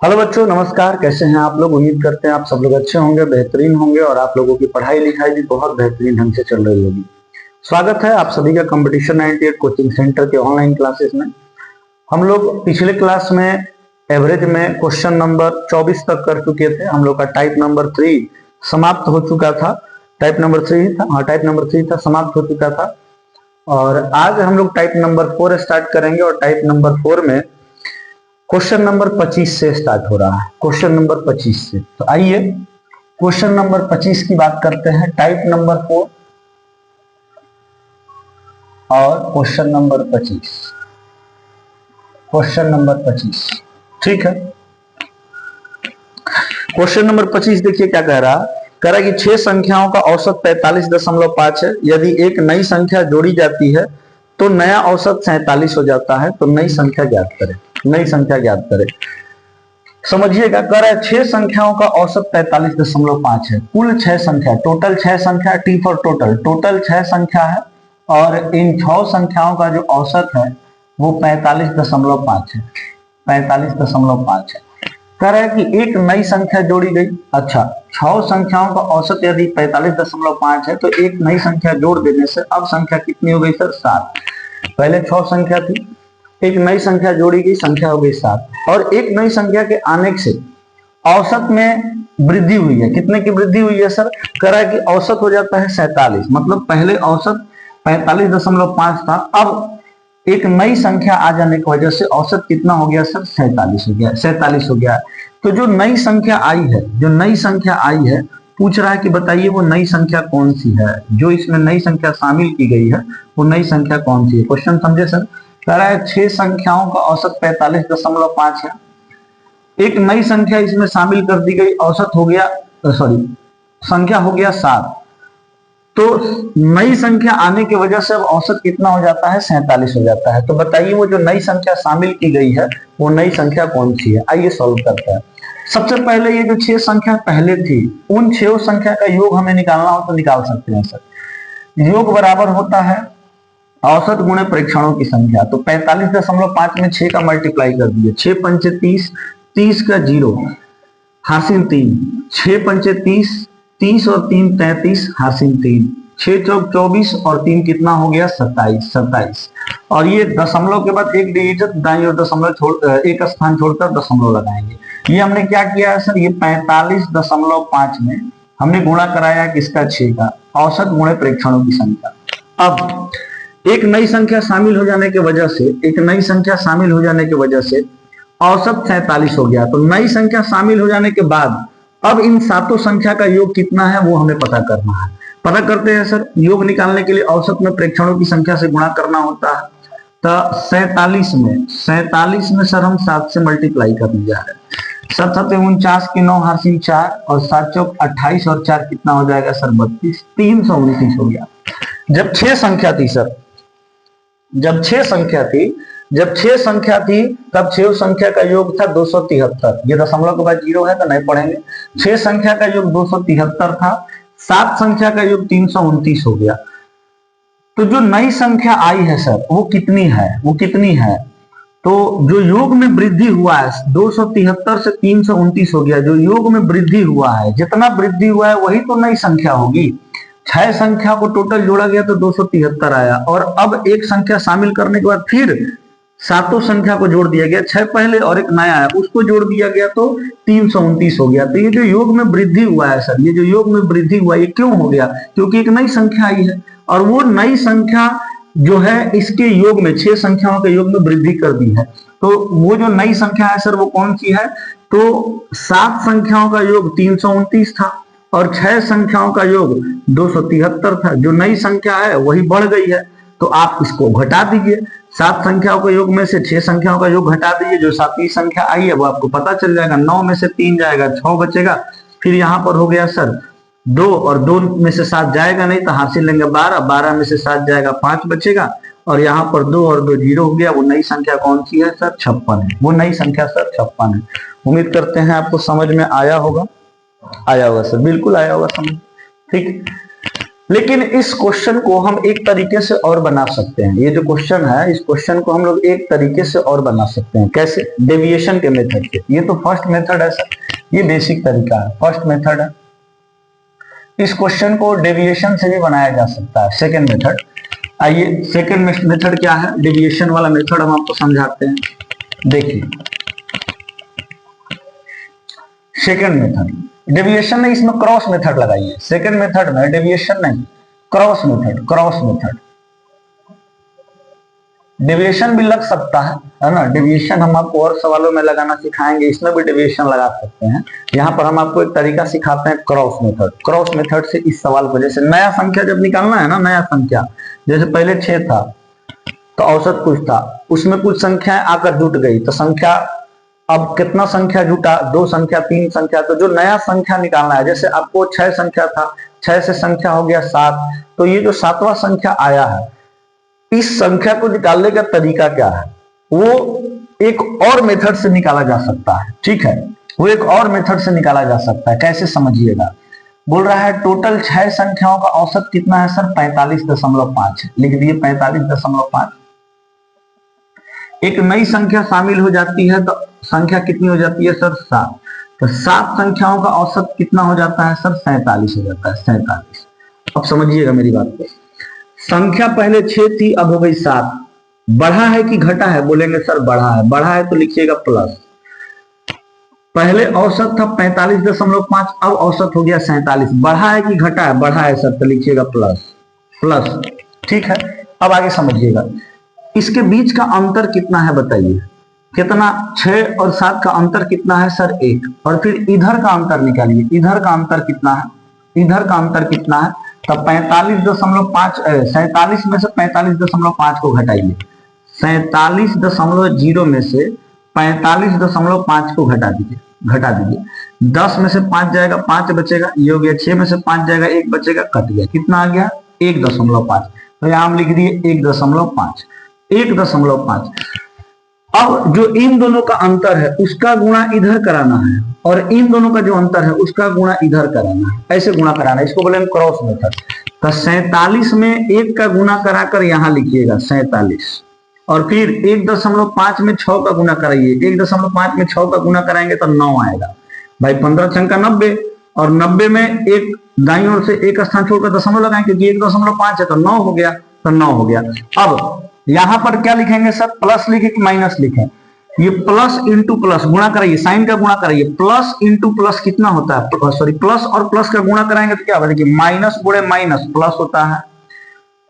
Hello बच्चों, नमस्कार। कैसे हैं आप लोग? उम्मीद करते हैं आप सब लोग अच्छे होंगे, बेहतरीन होंगे और आप लोगों की पढ़ाई लिखाई भी बहुत बेहतरीन ढंग से चल रही होगी। स्वागत है आप सभी का कंपटीशन 98 कोचिंग सेंटर के ऑनलाइन क्लासेस में। हम लोग पिछले क्लास में एवरेज में क्वेश्चन नंबर 24 तक कर चुके थे। हम लोग का टाइप नंबर 3 समाप्त हो चुका था। टाइप नंबर 3 था, हाँ टाइप नंबर 3 था, समाप्त हो चुका था। और आज हम लोग टाइप नंबर 4 स्टार्ट करेंगे और टाइप नंबर 4 में क्वेश्चन नंबर 25 से स्टार्ट हो रहा है। क्वेश्चन नंबर 25 से तो आइए क्वेश्चन नंबर 25 की बात करते हैं। टाइप नंबर 4 और क्वेश्चन नंबर 25। क्वेश्चन नंबर 25 ठीक है। क्वेश्चन नंबर 25 देखिए क्या कह रहा है कि 6 संख्याओं का औसत 45.5 है। यदि एक नई संख्या जोड़ी जाती है तो नया औसत 47 हो जाता है। तो नई संख्या ज्ञात करें। नई संख्या ज्ञात करें। समझिएगा, कह रहा है 6 संख्याओं का औसत 45.5 है। कुल 6 संख्या, टोटल 6 संख्या, टी फॉर टोटल 6 संख्या है और इन 6 संख्याओं का जो औसत है वो 45.5 है। 45.5 है। कह रहा है कि एक नई संख्या जोड़ी गई। अच्छा, 6 संख्याओं का औसत यदि 45.5 है तो एक नई संख्या जोड़ देने से अब संख्या कितनी हो गई सर? 7। पहले 6 संख्या थी, एक नई संख्या जोड़ी गई, संख्या हो गई 7। और एक नई संख्या के आने से औसत में वृद्धि हुई है। कितने की वृद्धि हुई है सर? कह रहा है कि औसत हो जाता है 47। मतलब पहले औसत 45.5 था, अब एक नई संख्या आ जाने की वजह से औसत कितना हो गया सर? 47 हो गया। 47 हो गया। तो जो नई संख्या आई है, जो नई संख्या आई है, पूछ रहा है कि बताइए वो नई संख्या कौन सी है। जो इसमें नई संख्या शामिल की गई है वो नई संख्या कौन सी है? क्वेश्चन समझे सर? कह रहा है 6 संख्याओं का औसत 45.5 है। एक नई संख्या इसमें शामिल कर दी गई, औसत हो गया, संख्या हो गया 7। तो नई संख्या आने की वजह से अब औसत कितना हो जाता है? 47 हो जाता है। तो बताइए वो जो नई संख्या शामिल की गई है वो नई संख्या कौन सी है? आइए सॉल्व करते हैं। सबसे पहले ये जो 6 संख्या पहले थी उन 6 संख्या का योग हमें निकालना हो तो निकाल सकते हैं सर। योग बराबर होता है औसत गुणे परीक्षणों की संख्या। तो 45.5 में 6 का मल्टीप्लाई कर दिए। 6 पंचे 30, 30 का 0, हासिल 3। 6 पंचे 30, 30 और 3 33, हासिल 3। 6 चौक 24 और 3 कितना हो गया? 27। और ये दशमलव के बाद एक डिजिट दाईं ओर दशमलव छोड़, एक स्थान छोड़कर दशमलव लगाएंगे। ये हमने क्या किया है सर? ये 45.5 में हमने गुणा कराया किसका? 6 का। औसत गुणे परीक्षणों की संख्या। अब एक नई संख्या शामिल हो जाने की वजह से, एक नई संख्या शामिल हो जाने की वजह से औसत 47 हो गया। तो नई संख्या शामिल हो जाने के बाद अब इन सातों संख्या का योग कितना है वो हमें पता करना है। पता करते हैं सर। योग निकालने के लिए औसत में प्रेक्षणों की संख्या से गुणा करना होता है। तो 47 में सर हम 7 से मल्टीप्लाई करने जा रहे हैं। 7 7 49 की 9 हासिल 4 और 7 चौक 28 और 4 कितना हो जाएगा सर? 32। 329 हो गया। जब 6 संख्या थी सर, जब 6 संख्या थी तब 6 संख्या का योग था 273। ये दशमलव के बाद 0 है तो नहीं पढ़ेंगे। 6 संख्या का योग 273 था। 7 संख्या का योग 329 हो गया। तो जो नई संख्या आई है सर वो कितनी है? वो कितनी है? तो जो योग में वृद्धि हुआ है 273 से 329 हो गया। जो योग में वृद्धि हुआ है, जितना वृद्धि हुआ है वही तो नई संख्या होगी। 6 संख्या को टोटल जोड़ा गया तो 273 आया और अब एक संख्या शामिल करने के बाद फिर सातों संख्या को जोड़ दिया गया। 6 पहले और एक नया है उसको जोड़ दिया गया तो 329 हो गया। तो ये जो योग में वृद्धि हुआ है सर, ये जो योग में वृद्धि हुआ ये क्यों हो गया? क्योंकि एक नई संख्या आई है और वो नई संख्या जो है इसके योग में 6 संख्याओं के योग में वृद्धि कर दी है। तो वो जो नई संख्या है सर वो कौन सी है? तो 7 संख्याओं का योग 329 था और 6 संख्याओं का योग 273 था। जो नई संख्या है वही बढ़ गई है तो आप इसको घटा दीजिए। 7 संख्याओं के योग में से 6 संख्याओं का योग घटा दीजिए। जो 7वीं संख्या आई है वो आपको पता चल जाएगा। 9 में से 3 जाएगा, 6 बचेगा। फिर यहाँ पर हो गया सर 2 और 2 में से 7 जाएगा नहीं तो हासिल लेंगे 12। 12 में से 7 जाएगा, 5 बचेगा और यहाँ पर 2 और 2 0 हो गया। वो नई संख्या कौन सी है सर? 56 है। वो नई संख्या सर 56 है। उम्मीद करते हैं आपको समझ में आया होगा। आया होगा सर, बिल्कुल आया होगा समझ। ठीक। लेकिन इस क्वेश्चन को हम एक तरीके से और बना सकते हैं। ये जो क्वेश्चन है, इस क्वेश्चन को हम लोग एक तरीके से और बना सकते हैं। कैसे? डेविएशन के मेथड से। ये तो फर्स्ट मेथड है सर, ये बेसिक तरीका है, फर्स्ट मेथड है। इस क्वेश्चन को डेविएशन से भी बनाया जा सकता है, सेकेंड मेथड। आइए सेकेंड मेथड क्या है, डेविएशन वाला मेथड हम आपको समझाते हैं। देखिए सेकेंड मेथड, डेविएशन नहीं, इसमें क्रॉस मेथड लगाइए। सेकेंड मेथड में डेविएशन नहीं, cross method. Cross method deviation भी लग सकता है ना। डेविएशन हम आपको और सवालों में लगाना सिखाएंगे, इसमें भी डेविएशन लगा सकते हैं। यहाँ पर हम आपको एक तरीका सिखाते हैं, क्रॉस मेथड। क्रॉस मेथड से इस सवाल को, जैसे नया संख्या जब निकालना है ना, नया संख्या, जैसे पहले 6 था तो औसत कुछ था, उसमें कुछ संख्याएं आकर जुट गई, तो संख्या अब कितना संख्या जुटा, 2 संख्या, 3 संख्या। तो जो नया संख्या निकालना है, जैसे आपको 6 संख्या था, 6 से संख्या हो गया 7, तो ये जो 7वां संख्या आया है, इस संख्या को निकालने का तरीका क्या है, वो एक और मेथड से निकाला जा सकता है। ठीक है, वो एक और मेथड से निकाला जा सकता है। कैसे, समझिएगा। बोल रहा है टोटल 6 संख्याओं का औसत कितना है सर, 45.5। लिख दिए 45.5। एक नई संख्या शामिल हो जाती है तो संख्या कितनी हो जाती है सर, 7। तो 7 संख्याओं का औसत कितना हो जाता है सर, 47 हो जाता है, 47। अब समझिएगा मेरी बात को। संख्या पहले 6 थी, अब हो गई 7। बढ़ा है कि घटा है, बोलेंगे सर बढ़ा है। बढ़ा है तो लिखिएगा प्लस। पहले औसत था 45.5, अब औसत हो गया 47। बढ़ा है कि घटा है, बढ़ा है सर, तो लिखिएगा प्लस प्लस। ठीक है, अब आगे समझिएगा। इसके बीच का अंतर कितना है बताइए, कितना? 6 और 7 का अंतर कितना है सर, 1। और फिर इधर का अंतर निकालिए, इधर का अंतर कितना है, इधर का अंतर कितना है, तब 45.5, 47 में से 45.5 को घटाइए। 47.0 में से 45.5 को घटा दीजिए। 10 में से 5 जाएगा, 5 बचेगा, ये हो गया। 6 में से 5 जाएगा, 1 बचेगा, कट गया। कितना आ गया, 1.5। तो यहां हम लिख दिए 1.5, 1.5। अब जो इन दोनों का अंतर है उसका गुणा इधर कराना है, और इन दोनों का जो अंतर है उसका गुणा इधर कराना है। ऐसे गुणा कराना है, इसको बोलेंगे क्रॉस मेथड। तो 47 में 1 का गुणा कराकर यहां लिखिएगा 47, और फिर 1.5 में 6 का गुणा कराइए। 1.5 में 6 का गुणा कराएंगे तो 9 आएगा भाई। 15 छंका 90, और 90 में एक दाईं ओर से एक स्थान छोड़कर दशमलव लगाएं, क्योंकि 1.5 है तो 9 हो गया, तो 9 हो गया। अब यहां पर क्या लिखेंगे सर, प्लस लिखे कि माइनस लिखें? ये प्लस इंटू प्लस, गुणा कराइए, साइन का गुणा कराइए। प्लस इंटू प्लस कितना होता है, सॉरी, प्लस और प्लस का गुणा कराएंगे तो क्या होगा, देखिए माइनस गुणे माइनस प्लस होता है,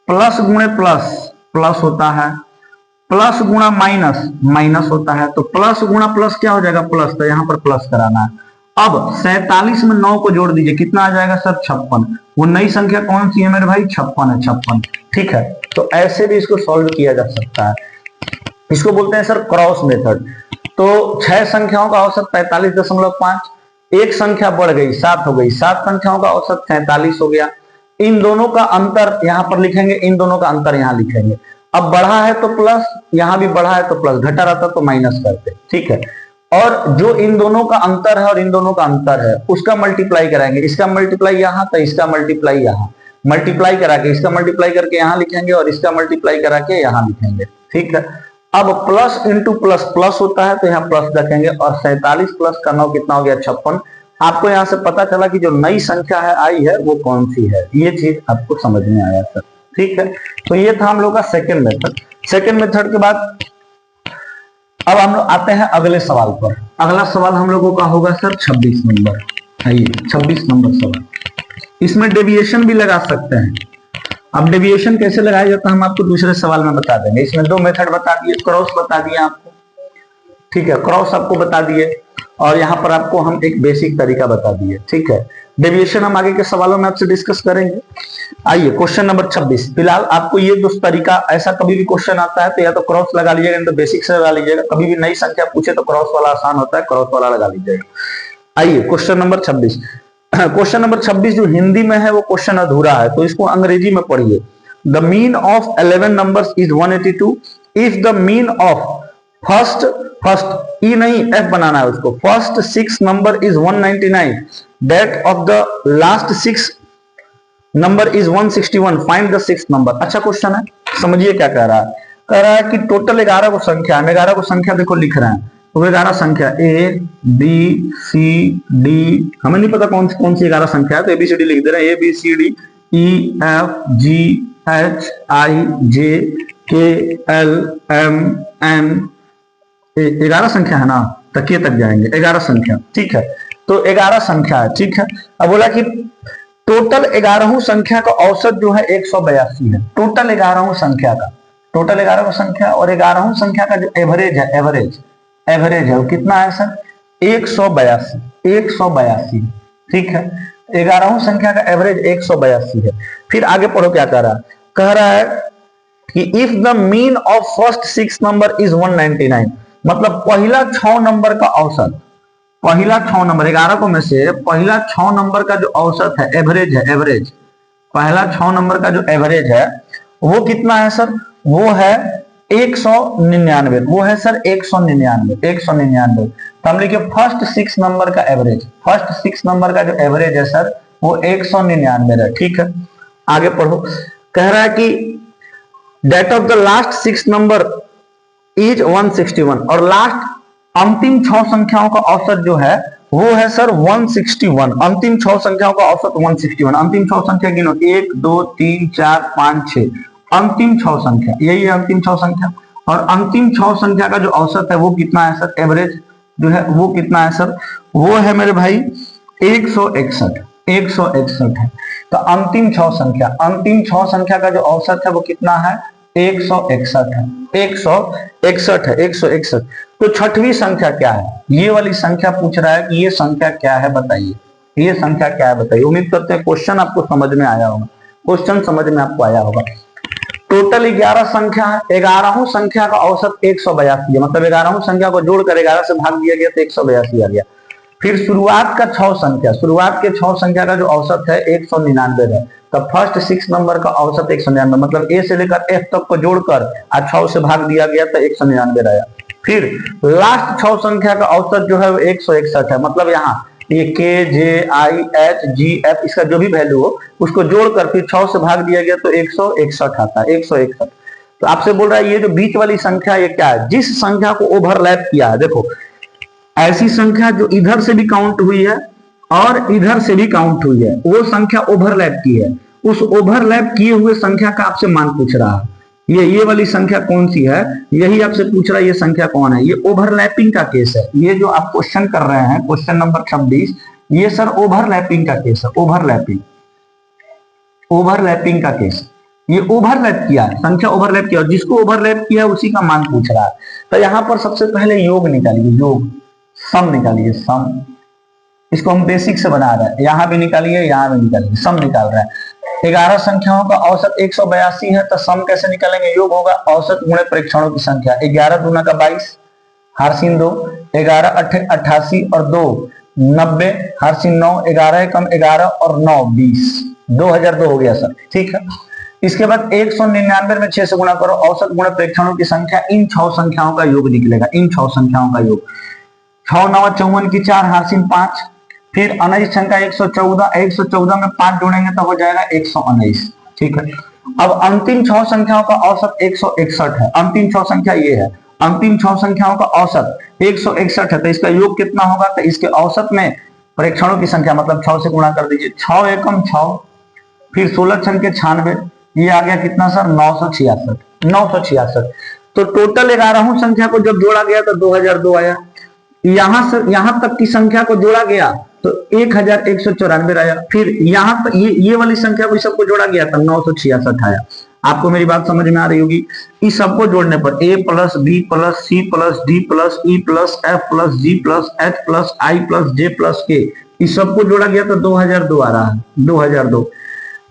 प्लस गुणे प्लस प्लस होता है, प्लस गुणा माइनस माइनस होता है। तो प्लस गुणा प्लस क्या हो जाएगा, प्लस। तो यहां पर प्लस कराना है। अब 47 में 9 को जोड़ दीजिए, कितना आ जाएगा सर, 56। वो नई संख्या कौन सी है मेरे भाई, 56 है, 56। ठीक है, तो ऐसे भी इसको सॉल्व किया जा सकता है। इसको बोलते हैं सर क्रॉस मेथड। तो 6 संख्याओं का औसत 45.5, एक संख्या बढ़ गई, 7 हो गई, 7 संख्याओं का औसत 47 हो गया। इन दोनों का अंतर यहां पर लिखेंगे, इन दोनों का अंतर यहां लिखेंगे। अब बढ़ा है तो प्लस, यहां भी बढ़ा है तो प्लस, घटा रहता तो माइनस करते। ठीक है, और जो इन दोनों का अंतर है और इन दोनों का अंतर है उसका मल्टीप्लाई कराएंगे। इसका मल्टीप्लाई यहां, तो इसका मल्टीप्लाई यहां, मल्टीप्लाई करा के इसका मल्टीप्लाई करके यहां लिखेंगे, और इसका मल्टीप्लाई करा के यहां लिखेंगे। ठीक है, अब प्लस इंटू प्लस प्लस होता है तो यहाँ प्लस रखेंगे, और 47 प्लस का 9 कितना हो गया, 56। आपको यहाँ से पता चला कि जो नई संख्या है आई है वो कौन सी है, ये चीज आपको समझ में आया सर। ठीक है, तो ये था हम लोग का सेकेंड मेथड। सेकेंड मेथड के बाद अब हम लोग आते हैं अगले सवाल पर। अगला सवाल हम लोगों का होगा सर 26 नंबर। आइए 26 नंबर सवाल, इसमें डेविएशन भी लगा सकते हैं। अब डेविएशन कैसे लगाया जाता है हम आपको दूसरे सवाल में बता देंगे। इसमें 2 मेथड बता दिए, क्रॉस बता दिए आपको। ठीक है, क्रॉस आपको बता दिए, और यहाँ पर आपको हम एक बेसिक तरीका बता दिए। ठीक है, डेविएशन हम आगे के सवालों में आपसे डिस्कस करेंगे। आइए क्वेश्चन नंबर 26। फिलहाल आपको ये 2 तरीका, ऐसा कभी भी क्वेश्चन आता है तो या तो क्रॉस लगा लीजिएगा, नहीं तो बेसिक से लगा लीजिएगा। कभी भी नई संख्या पूछे तो क्रॉस वाला आसान होता है, क्रॉस वाला लगा लीजिएगा। आइए क्वेश्चन नंबर 26। क्वेश्चन नंबर 26 जो हिंदी में है वो क्वेश्चन अधूरा है, तो इसको अंग्रेजी में पढ़िए। The mean of 11 numbers is 182 if the mean of first E नहीं एफ बनाना है उसको, first 6 number is 199, that of the last 6 number is 161, find the sixth number. अच्छा क्वेश्चन है, समझिए क्या कह रहा है। कह रहा है कि टोटल 11 को संख्या, हम 11 को संख्या देखो लिख रहे हैं, तो 11 संख्या ए बी सी डी, हमें नहीं पता कौन सी 11 संख्या है, तो एबीसीडी लिख दे रहे हैं, A B C D E F G H I J K L M N, 11 संख्या है ना, तकिए तक जाएंगे, 11 संख्या, ठीक है। तो 11 संख्या है, ठीक है। अब बोला कि टोटल 11 संख्या का औसत जो है 182 है। टोटल 11 संख्या का, टोटल 11 संख्या और 11 संख्या का जो एवरेज है, एवरेज है वो कितना है सर? 182, ठीक है। 11 संख्या का एवरेज 182 है। फिर आगे पढ़ो क्या कह रहा है कि if the mean of first 6 number is 199, मतलब पहला 6 नंबर का औसत, पहला 6 नंबर 11 को में से पहला 6 नंबर का जो औसत है, एवरेज, पहला 6 नंबर का जो एवरेज है वो कितना है सर? वो है 199, वो है सर 199। तो हम लिखे फर्स्ट 6 नंबर का एवरेज, फर्स्ट 6 नंबर का जो एवरेज है सर वो 199 है, ठीक है। आगे पढ़ो, कह रहा है कि date of the last 6 number is 161, और लास्ट अंतिम 6 संख्याओं का औसत जो है वो है सर 161। अंतिम 6 संख्याओं का औसत 161। अंतिम 6 संख्या गिनो, 1 2 3 4 5 6, अंतिम 6 संख्या, यही है अंतिम 6 संख्या। और अंतिम 6 संख्या का जो औसत है वो कितना है सर? एवरेज जो है वो कितना है सर? वो है मेरे भाई 161 है। तो अंतिम 6 संख्या का जो औसत है वो कितना है? 161 है, 161। तो छठवीं संख्या क्या है? ये वाली संख्या पूछ रहा है कि ये संख्या क्या है बताइए, ये संख्या क्या है बताइए। उम्मीद करते हैं क्वेश्चन आपको समझ में आया होगा, क्वेश्चन समझ में आपको आया होगा। टोटल 11 संख्या है, 11 संख्या का औसत 182 है, मतलब 11 संख्या को जोड़कर 11 से भाग दिया गया तो 182 आ गया। फिर शुरुआत का 6 संख्या, शुरुआत के 6 संख्या का जो औसत है 199 है। तो फर्स्ट 6 नंबर का औसत 199, मतलब ए से लेकर एफ तक को जोड़कर 6 से भाग दिया गया तो 199 आया। फिर लास्ट 6 संख्या का औसत जो है वो 161 है, मतलब यहाँ ये के जे आई एच जी एफ इसका जो भी वैल्यू हो उसको जोड़कर फिर 6 से भाग दिया गया तो 161 आता है, 161। तो आपसे बोल रहा है ये जो बीच वाली संख्या ये क्या है? जिस संख्या को ओवरलैप किया है, देखो ऐसी संख्या जो इधर से भी काउंट हुई है और इधर से भी काउंट हुई है, वो संख्या ओवरलैप की है। उस ओवरलैप किए हुए संख्या का आपसे मान पूछ रहा है, ये वाली संख्या कौन सी है, यही आपसे पूछ रहा है ये संख्या कौन है। ये ओवरलैपिंग का केस है, ये जो आप क्वेश्चन कर रहे हैं क्वेश्चन नंबर 26, ये सर ओवरलैपिंग का केस है, ओवरलैपिंग का केस। ये ओवरलैप किया है, संख्या ओवरलैप किया, जिसको ओवरलैप किया उसी का मान पूछ रहा है। तो यहां पर सबसे पहले योग निकालिए, योग, सम निकालिए, सम। इसको हम बेसिक से बना रहे हैं, यहां भी निकालिए, यहां भी निकालिए, सम निकाल रहे हैं। 11 संख्याओं का औसत 182 है, तो सम कैसे निकालेंगे? योग होगा औसत गुणे परीक्षणों की संख्या। 11 दूना का 22, हारसीन 2, 11 8 88 और 2 90, हारसीन 9, 11 एकम 11 और 9 20, 2002 हो गया सर, ठीक है। इसके बाद 199 में 6 से गुणा करो, औसत गुणे परीक्षणों की संख्या, इन 6 संख्याओं का योग निकलेगा, इन 6 संख्याओं का योग। 6 9 54 की 4, हारसीन 5, फिर 19 संख्या 114 में 5 जोड़ेंगे तो हो जाएगा 119, ठीक है। अब अंतिम 6 संख्याओं का औसत 161 है, अंतिम 6 संख्या ये है, अंतिम 6 संख्याओं का औसत 161 है, तो इसका योग कितना होगा? तो इसके औसत में परीक्षणों की संख्या मतलब 6 से गुणा कर दीजिए, 6 एकम 6, फिर 16 छंके 96, ये आ गया कितना सर? 966। तो टोटल 11 संख्या को जब जोड़ा गया तो 2002 आया, यहां से यहां तक की संख्या को जोड़ा गया तो 1194 आया, फिर यहां पर ये वाली संख्या को सबको जोड़ा गया तो 966 आया। आपको मेरी बात समझ में आ रही होगी। इस सबको जोड़ने पर a plus B plus C plus D plus E plus F plus G plus H plus I plus J plus K, इस सबको जोड़ा गया तो 2002 आ रहा है, 2002।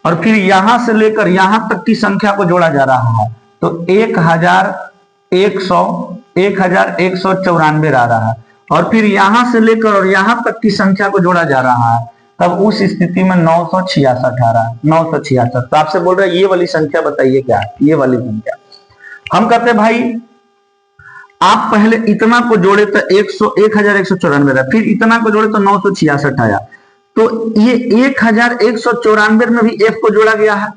और फिर यहां से लेकर यहां तक की संख्या को जोड़ा जा रहा है तो 1194 आ रहा है, और फिर यहां से लेकर और यहां तक की संख्या को जोड़ा जा रहा है, तब उस स्थिति में 966 आ रहा है, 966। तो आपसे बोल रहे हैं ये वाली संख्या बताइए क्या है, ये वाली संख्या। हम कहते हैं भाई आप पहले इतना को जोड़े तो 1194 है, फिर इतना को जोड़े तो 966 आया, तो ये 1194 में भी f को जोड़ा गया है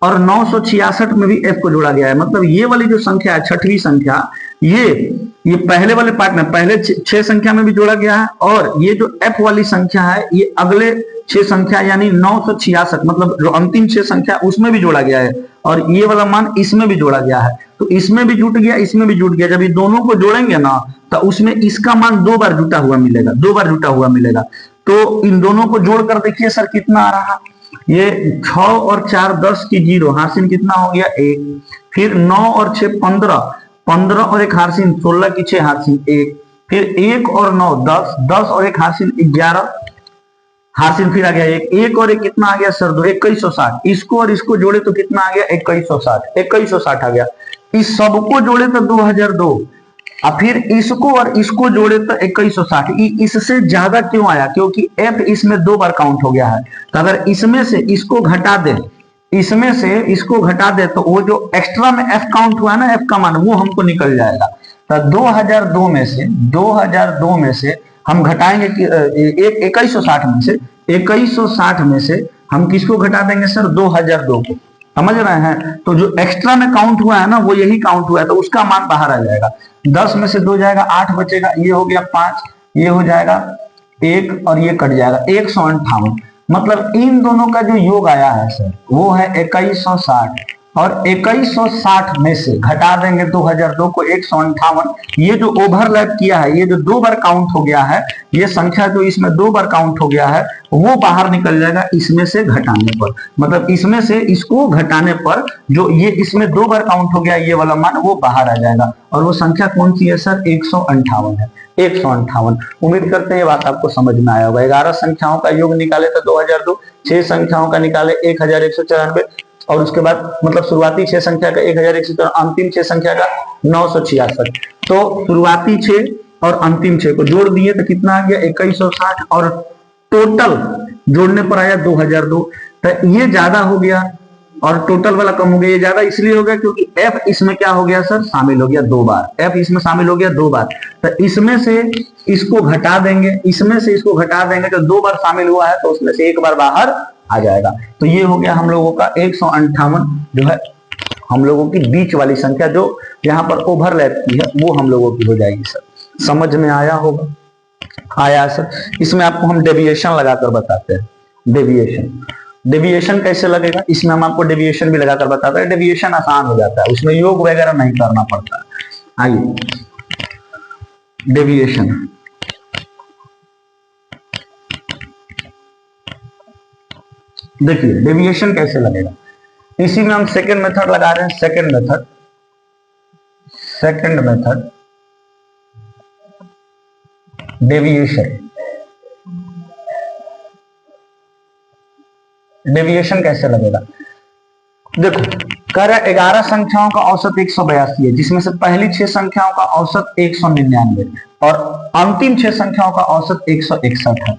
और 966 में भी f को जोड़ा गया है। मतलब ये वाली जो संख्या है, छठवीं संख्या, ये पहले वाले पार्ट में पहले 6 संख्या में भी जोड़ा गया है, और ये जो f वाली संख्या है ये अगले 6 संख्या यानी 966, मतलब जो अंतिम 6 संख्या उसमें भी जोड़ा गया है, और ये वाला मान इसमें भी जोड़ा गया है। तो इसमें भी जुट गया, इसमें भी जुट गया। जब ये दोनों को जोड़ेंगे ना तो उसमें इसका मान 2 बार जुटा हुआ मिलेगा, 2 बार जुटा हुआ मिलेगा। तो इन दोनों को जोड़कर देखिए सर कितना आ रहा, ये 6 और 4 10 की 0, हासिल कितना हो गया 1, फिर 9 और 6 15, 15 और 1 हासिल 16 की 6 हासिल 1, फिर 1 और 9 10, 10 और 1 हासिल 11, हासिल फिर आ गया 1 और 1 कितना आ गया सर 2, 2160। इसको और इसको जोड़े तो कितना आ गया 2160, 2160 आ गया। इस सबको जोड़े तो 2002, और फिर इसको और इसको जोड़े तो 2160। इससे ज्यादा क्यों आया, क्योंकि f इसमें 2 बार काउंट हो गया है। तो अगर इसमें से इसको घटा दे, इसमें से इसको घटा दे तो वो जो एक्स्ट्रा में f काउंट हुआ है ना, f का मान वो हमको निकल जाएगा। तो 2002 में से हम घटाएंगे कि 2160 में से हम किसको घटा देंगे सर 2002 को, समझ रहे हैं। तो जो एक्स्ट्रा में काउंट हुआ है ना वो यही काउंट हुआ है, तो उसका मान बाहर आ जाएगा। 10 में से 2 जाएगा, 8 बचेगा, ये हो गया 5, ये हो जाएगा 1 और ये कट जाएगा 158। मतलब इन दोनों का जो योग आया है सर वो है 2160, और 2160 में से घटा देंगे 2002 को 158। ये जो ओवरलैप किया है, ये जो 2 बार काउंट हो गया है, ये संख्या जो इसमें 2 बार काउंट हो गया है वो बाहर निकल जाएगा इसमें से घटाने पर। मतलब इसमें से इसको घटाने पर जो ये इसमें 2 बार काउंट हो गया ये वाला मान वो बाहर आ जाएगा, और वो संख्या कौन सी है सर 158 है, 158। उम्मीद करते हैं ये बात आपको समझ में आया होगा। 11 संख्याओं का योग निकाले तो 2002, 6 संख्याओं का निकाले 1194, और उसके बाद मतलब शुरुआती 6 संख्या का 1194, अंतिम 6 संख्या का 966। तो शुरुआती 6 और अंतिम 6 को जोड़ दिए तो कितना आ गया 2160, और टोटल जोड़ने पर आया 2002। तो ये ज्यादा हो गया और टोटल वाला कम हो गया। ये ज्यादा इसलिए हो गया क्योंकि f इसमें क्या हो गया सर शामिल हो गया 2 बार, f इसमें शामिल हो गया 2 बार। तो इसमें से इसको घटा देंगे, इसमें से इसको घटा देंगे तो 2 बार शामिल हुआ है तो उसमें से 1 बार बाहर आ जाएगा। तो ये हो गया हम लोगों का 158 जो है हम लोगों की बीच वाली संख्या जो यहाँ पर ओवरलैप की है वो हम लोगों की हो जाएगी। सर समझ में आया होगा, आया सर। इसमें आपको हम डेविएशन लगाकर बताते हैं। डेविएशन कैसे लगेगा, इसमें हम आपको डेविएशन भी लगाकर बताते हैं। डेविएशन आसान हो जाता है, उसमें योग वगैरह नहीं करना पड़ता। आइए डेविएशन, देखिए डेविएशन कैसे लगेगा। इसी में हम सेकंड मेथड लगा रहे हैं। सेकंड मेथड डेविएशन कैसे लगेगा, देखो कह रहा है 11 संख्याओं का औसत 182 है, जिसमें से पहली 6 संख्याओं का औसत 199 और अंतिम 6 संख्याओं का औसत 161 है।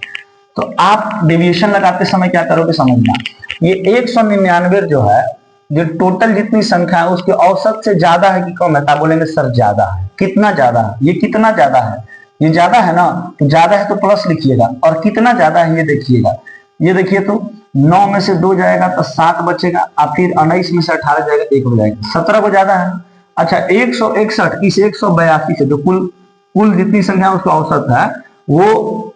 तो आप डेविएशन लगाते समय क्या करोगे समझना, ये 199 जो है जो टोटल जितनी संख्या है उसके औसत से ज्यादा है कि कम है। तो आप बोलेंगे सर ज्यादा है। कितना ज्यादा है, ये कितना ज्यादा है, ये ज्यादा है ना, तो ज्यादा है तो प्लस लिखिएगा, और कितना ज्यादा है ये देखिएगा। ये देखिए तो 9 में से 2 जाएगा तो 7 बचेगा, और फिर 19 में से 18 जाएगा 1 हो जाएगा, 17 को ज्यादा है। अच्छा 161 इस 182 से जो कुल जितनी संख्या उसका औसत है वो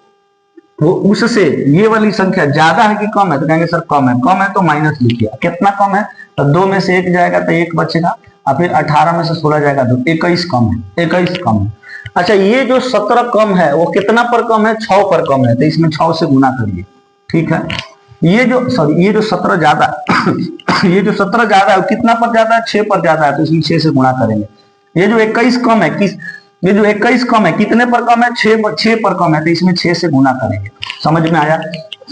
उससे ये वाली संख्या ज्यादा है कि कम है, तो कहेंगे सर कम है तो माइनस लिखिए। कितना कम है, तो 2 में से 1 जाएगा तो 1 बचेगा, और फिर 18 में से 16 जाएगा तो 21 कम है, 21 कम है। अच्छा ये जो 17 कम है वो कितना पर कम है, 6 पर कम है, तो इसमें 6 से गुना करिए, ठीक है। ये जो 17 ज्यादा ये जो 17 ज्यादा है कितना पर ज्यादा है, 6 पर ज्यादा है, तो इसमें 6 से गुणा करेंगे। ये जो 21 कम है ये जो 21 कम है कितने पर कम है, 6 पर कम है, तो इसमें 6 से गुना करेंगे। समझ में आया।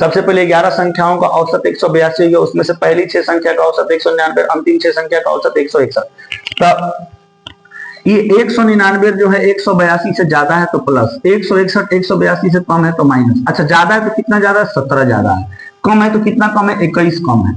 सबसे पहले 11 संख्याओं का औसत 182 है, उसमें से पहली 6 संख्या का औसत 199, अंतिम 6 संख्या का औसत 161। तो ये 199 जो है 182 से ज्यादा है तो प्लस, 161 182 से कम है तो माइनस। अच्छा ज्यादा है तो कितना ज्यादा है, 17 ज्यादा है। कम है तो कितना कम है, 21 कम है।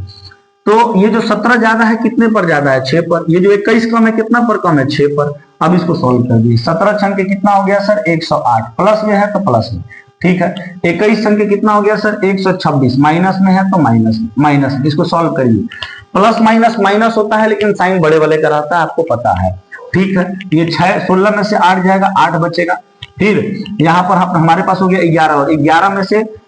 तो ये जो 17 ज्यादा है कितने पर ज्यादा है, 6 पर। ये जो 21 कम है कितना पर कम है, 6 पर। अब इसको सॉल्व कर दिए, 17 छंग के कितना हो गया सर 108, प्लस में है तो प्लस में, ठीक है। 21 संख्या कितना हो गया सर 126, माइनस में है तो माइनस माइनस, इसको सॉल्व करिए। प्लस माइनस माइनस होता है लेकिन साइन बड़े वाले का रहता है, आपको पता है। ठीक है, ये 16 में से 8 जाएगा, 8 बचेगा। फिर यहाँ पर हमारे पास हो गया 11, और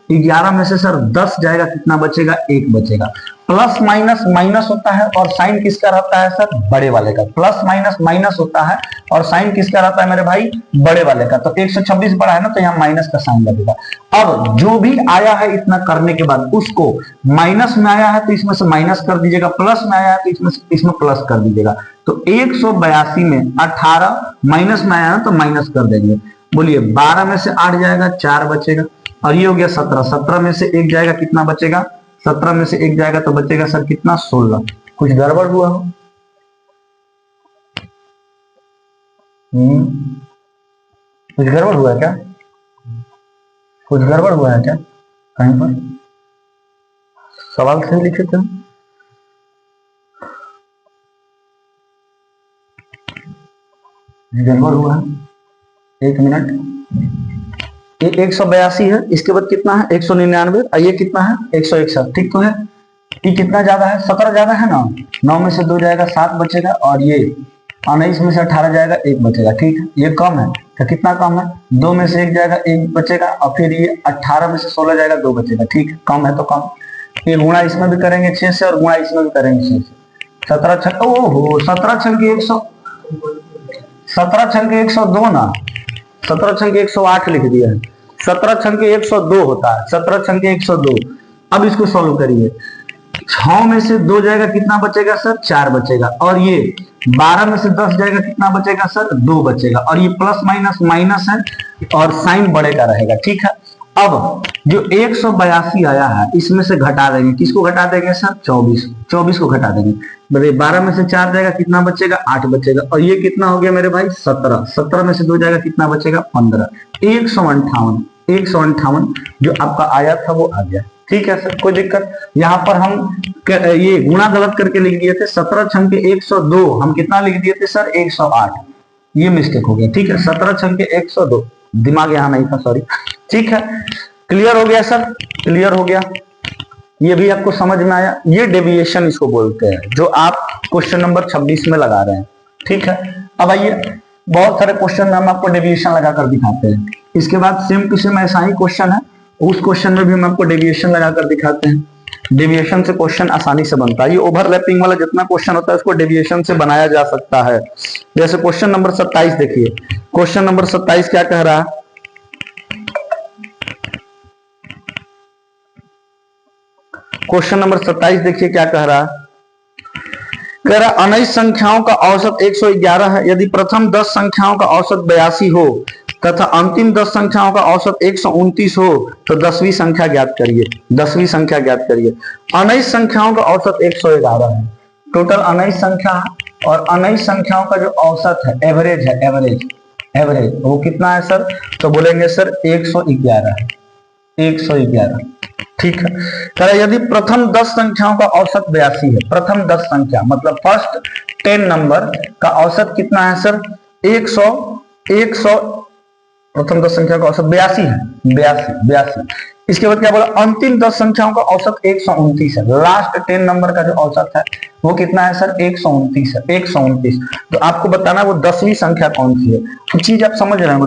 11 में से सर 10 जाएगा, कितना बचेगा 1 बचेगा। प्लस माइनस माइनस होता है और साइन किसका रहता है सर बड़े वाले का। प्लस माइनस माइनस होता है और साइन किसका रहता है मेरे भाई बड़े वाले का। तो 126 बड़ा है ना, तो यहाँ माइनस का साइन लगेगा। अब जो भी आया है इतना करने के बाद उसको माइनस में आया है तो इसमें से माइनस कर दीजिएगा, प्लस में आया है तो इसमें प्लस कर दीजिएगा। तो 182 में 18 माइनस में आया है तो माइनस कर देंगे। बोलिए 12 में से 8 जाएगा, 4 बचेगा। और ये हो गया 17, 17 में से 1 जाएगा, कितना बचेगा 17 में से 1 जाएगा तो बचेगा सर कितना 16। कुछ गड़बड़ हुआ हो? कुछ गड़बड़ हुआ है क्या? कुछ गड़बड़ हुआ है क्या कहीं पर? सवाल सही लिखे थे? गड़बड़ हुआ है, 1 मिनट। ये 182 है, इसके बाद कितना है 199, और ये कितना है 161। ठीक तो है, ये कितना ज्यादा है 17 ज्यादा है ना। 9 में से 2 जाएगा 7 बचेगा, और ये 19 में से 18 जाएगा 1 बचेगा। ठीक है, ये कम है तो कितना कम है 2 में से 1 जाएगा 1 बचेगा, और फिर ये 18 में से 16 जाएगा 2 बचेगा। ठीक है, कम है तो कम। ये गुणा इसमें भी करेंगे 6 से और गुणा इसमें भी करेंगे 6 से। 17 छक्के, ओहो 17 छक्के 102 ना, 17 छक्के 108 लिख दिया है। 17 छक्के 102 होता है, 17 छक्के 102। अब इसको सॉल्व करिए। 6 में से 2 जाएगा, कितना बचेगा सर 4 बचेगा, और ये 12 में से 10 जाएगा, कितना बचेगा सर 2 बचेगा। और ये प्लस माइनस माइनस है और साइन बड़े का रहेगा। ठीक है, अब जो 182 आया है इसमें से घटा देंगे, किसको घटा देंगे सर 24 को घटा देंगे। 12 में से 4 जाएगा, कितना बचेगा 8 बचेगा, और ये कितना हो गया मेरे भाई 17 में से 2 जाएगा, कितना बचेगा 15। 158 जो आपका आया था वो आ गया। ठीक है सर, कोई दिक्कत? यहाँ पर हम ये गुणा गलत करके लिख दिए थे, 17 छक्के 102 हम कितना लिख दिए थे सर 108, ये मिस्टेक हो गया। ठीक है, 17 छक्के 102, दिमाग यहाँ नहीं था, सॉरी। ठीक है, क्लियर हो गया सर, क्लियर हो गया, ये भी आपको समझ में आया। ये डेविएशन इसको बोलते हैं जो आप क्वेश्चन नंबर 26 में लगा रहे हैं। ठीक है, अब आइए बहुत सारे क्वेश्चन में हम आपको डेविएशन लगाकर दिखाते हैं। इसके बाद सेम टू सेम ऐसा ही क्वेश्चन है, उस क्वेश्चन में भी हम आपको डेविएशन लगाकर दिखाते हैं। डेविएशन से क्वेश्चन आसानी से बनता है। ये ओवरलैपिंग वाला जितना क्वेश्चन होता है उसको डेविएशन से बनाया जा सकता है। जैसे क्वेश्चन नंबर 27 देखिए, क्वेश्चन नंबर 27 क्या कह रहा है? क्वेश्चन नंबर 27 देखिए क्या कह रहा है। कह रहा अनइस संख्याओं का औसत 111 है। यदि प्रथम 10 संख्याओं का औसत 82 हो तथा अंतिम 10 संख्याओं का औसत 129 हो तो 10वीं संख्या ज्ञात करिए। 10वीं संख्या ज्ञात करिए। अनइस संख्याओं का औसत 111 है, टोटल अनइस संख्या है, और अनइस संख्याओं का जो औसत है एवरेज है, एवरेज वो कितना है सर? तो बोलेंगे सर 111 है, 111। ठीक है, कह रहा यदि प्रथम 10 संख्याओं का औसत 82 है, प्रथम 10 संख्या मतलब फर्स्ट 10 नंबर का औसत कितना है सर 100 प्रथम 10 संख्या का औसत 82 है, 82। इसके बाद क्या बोला? अंतिम 10 संख्याओं का औसत 129 है। लास्ट 10 नंबर का जो औसत है वो कितना है सर 129 है, 129। तो आपको बताना वो 10वीं संख्या कौन सी है। तो चीज आप समझ रहे हो,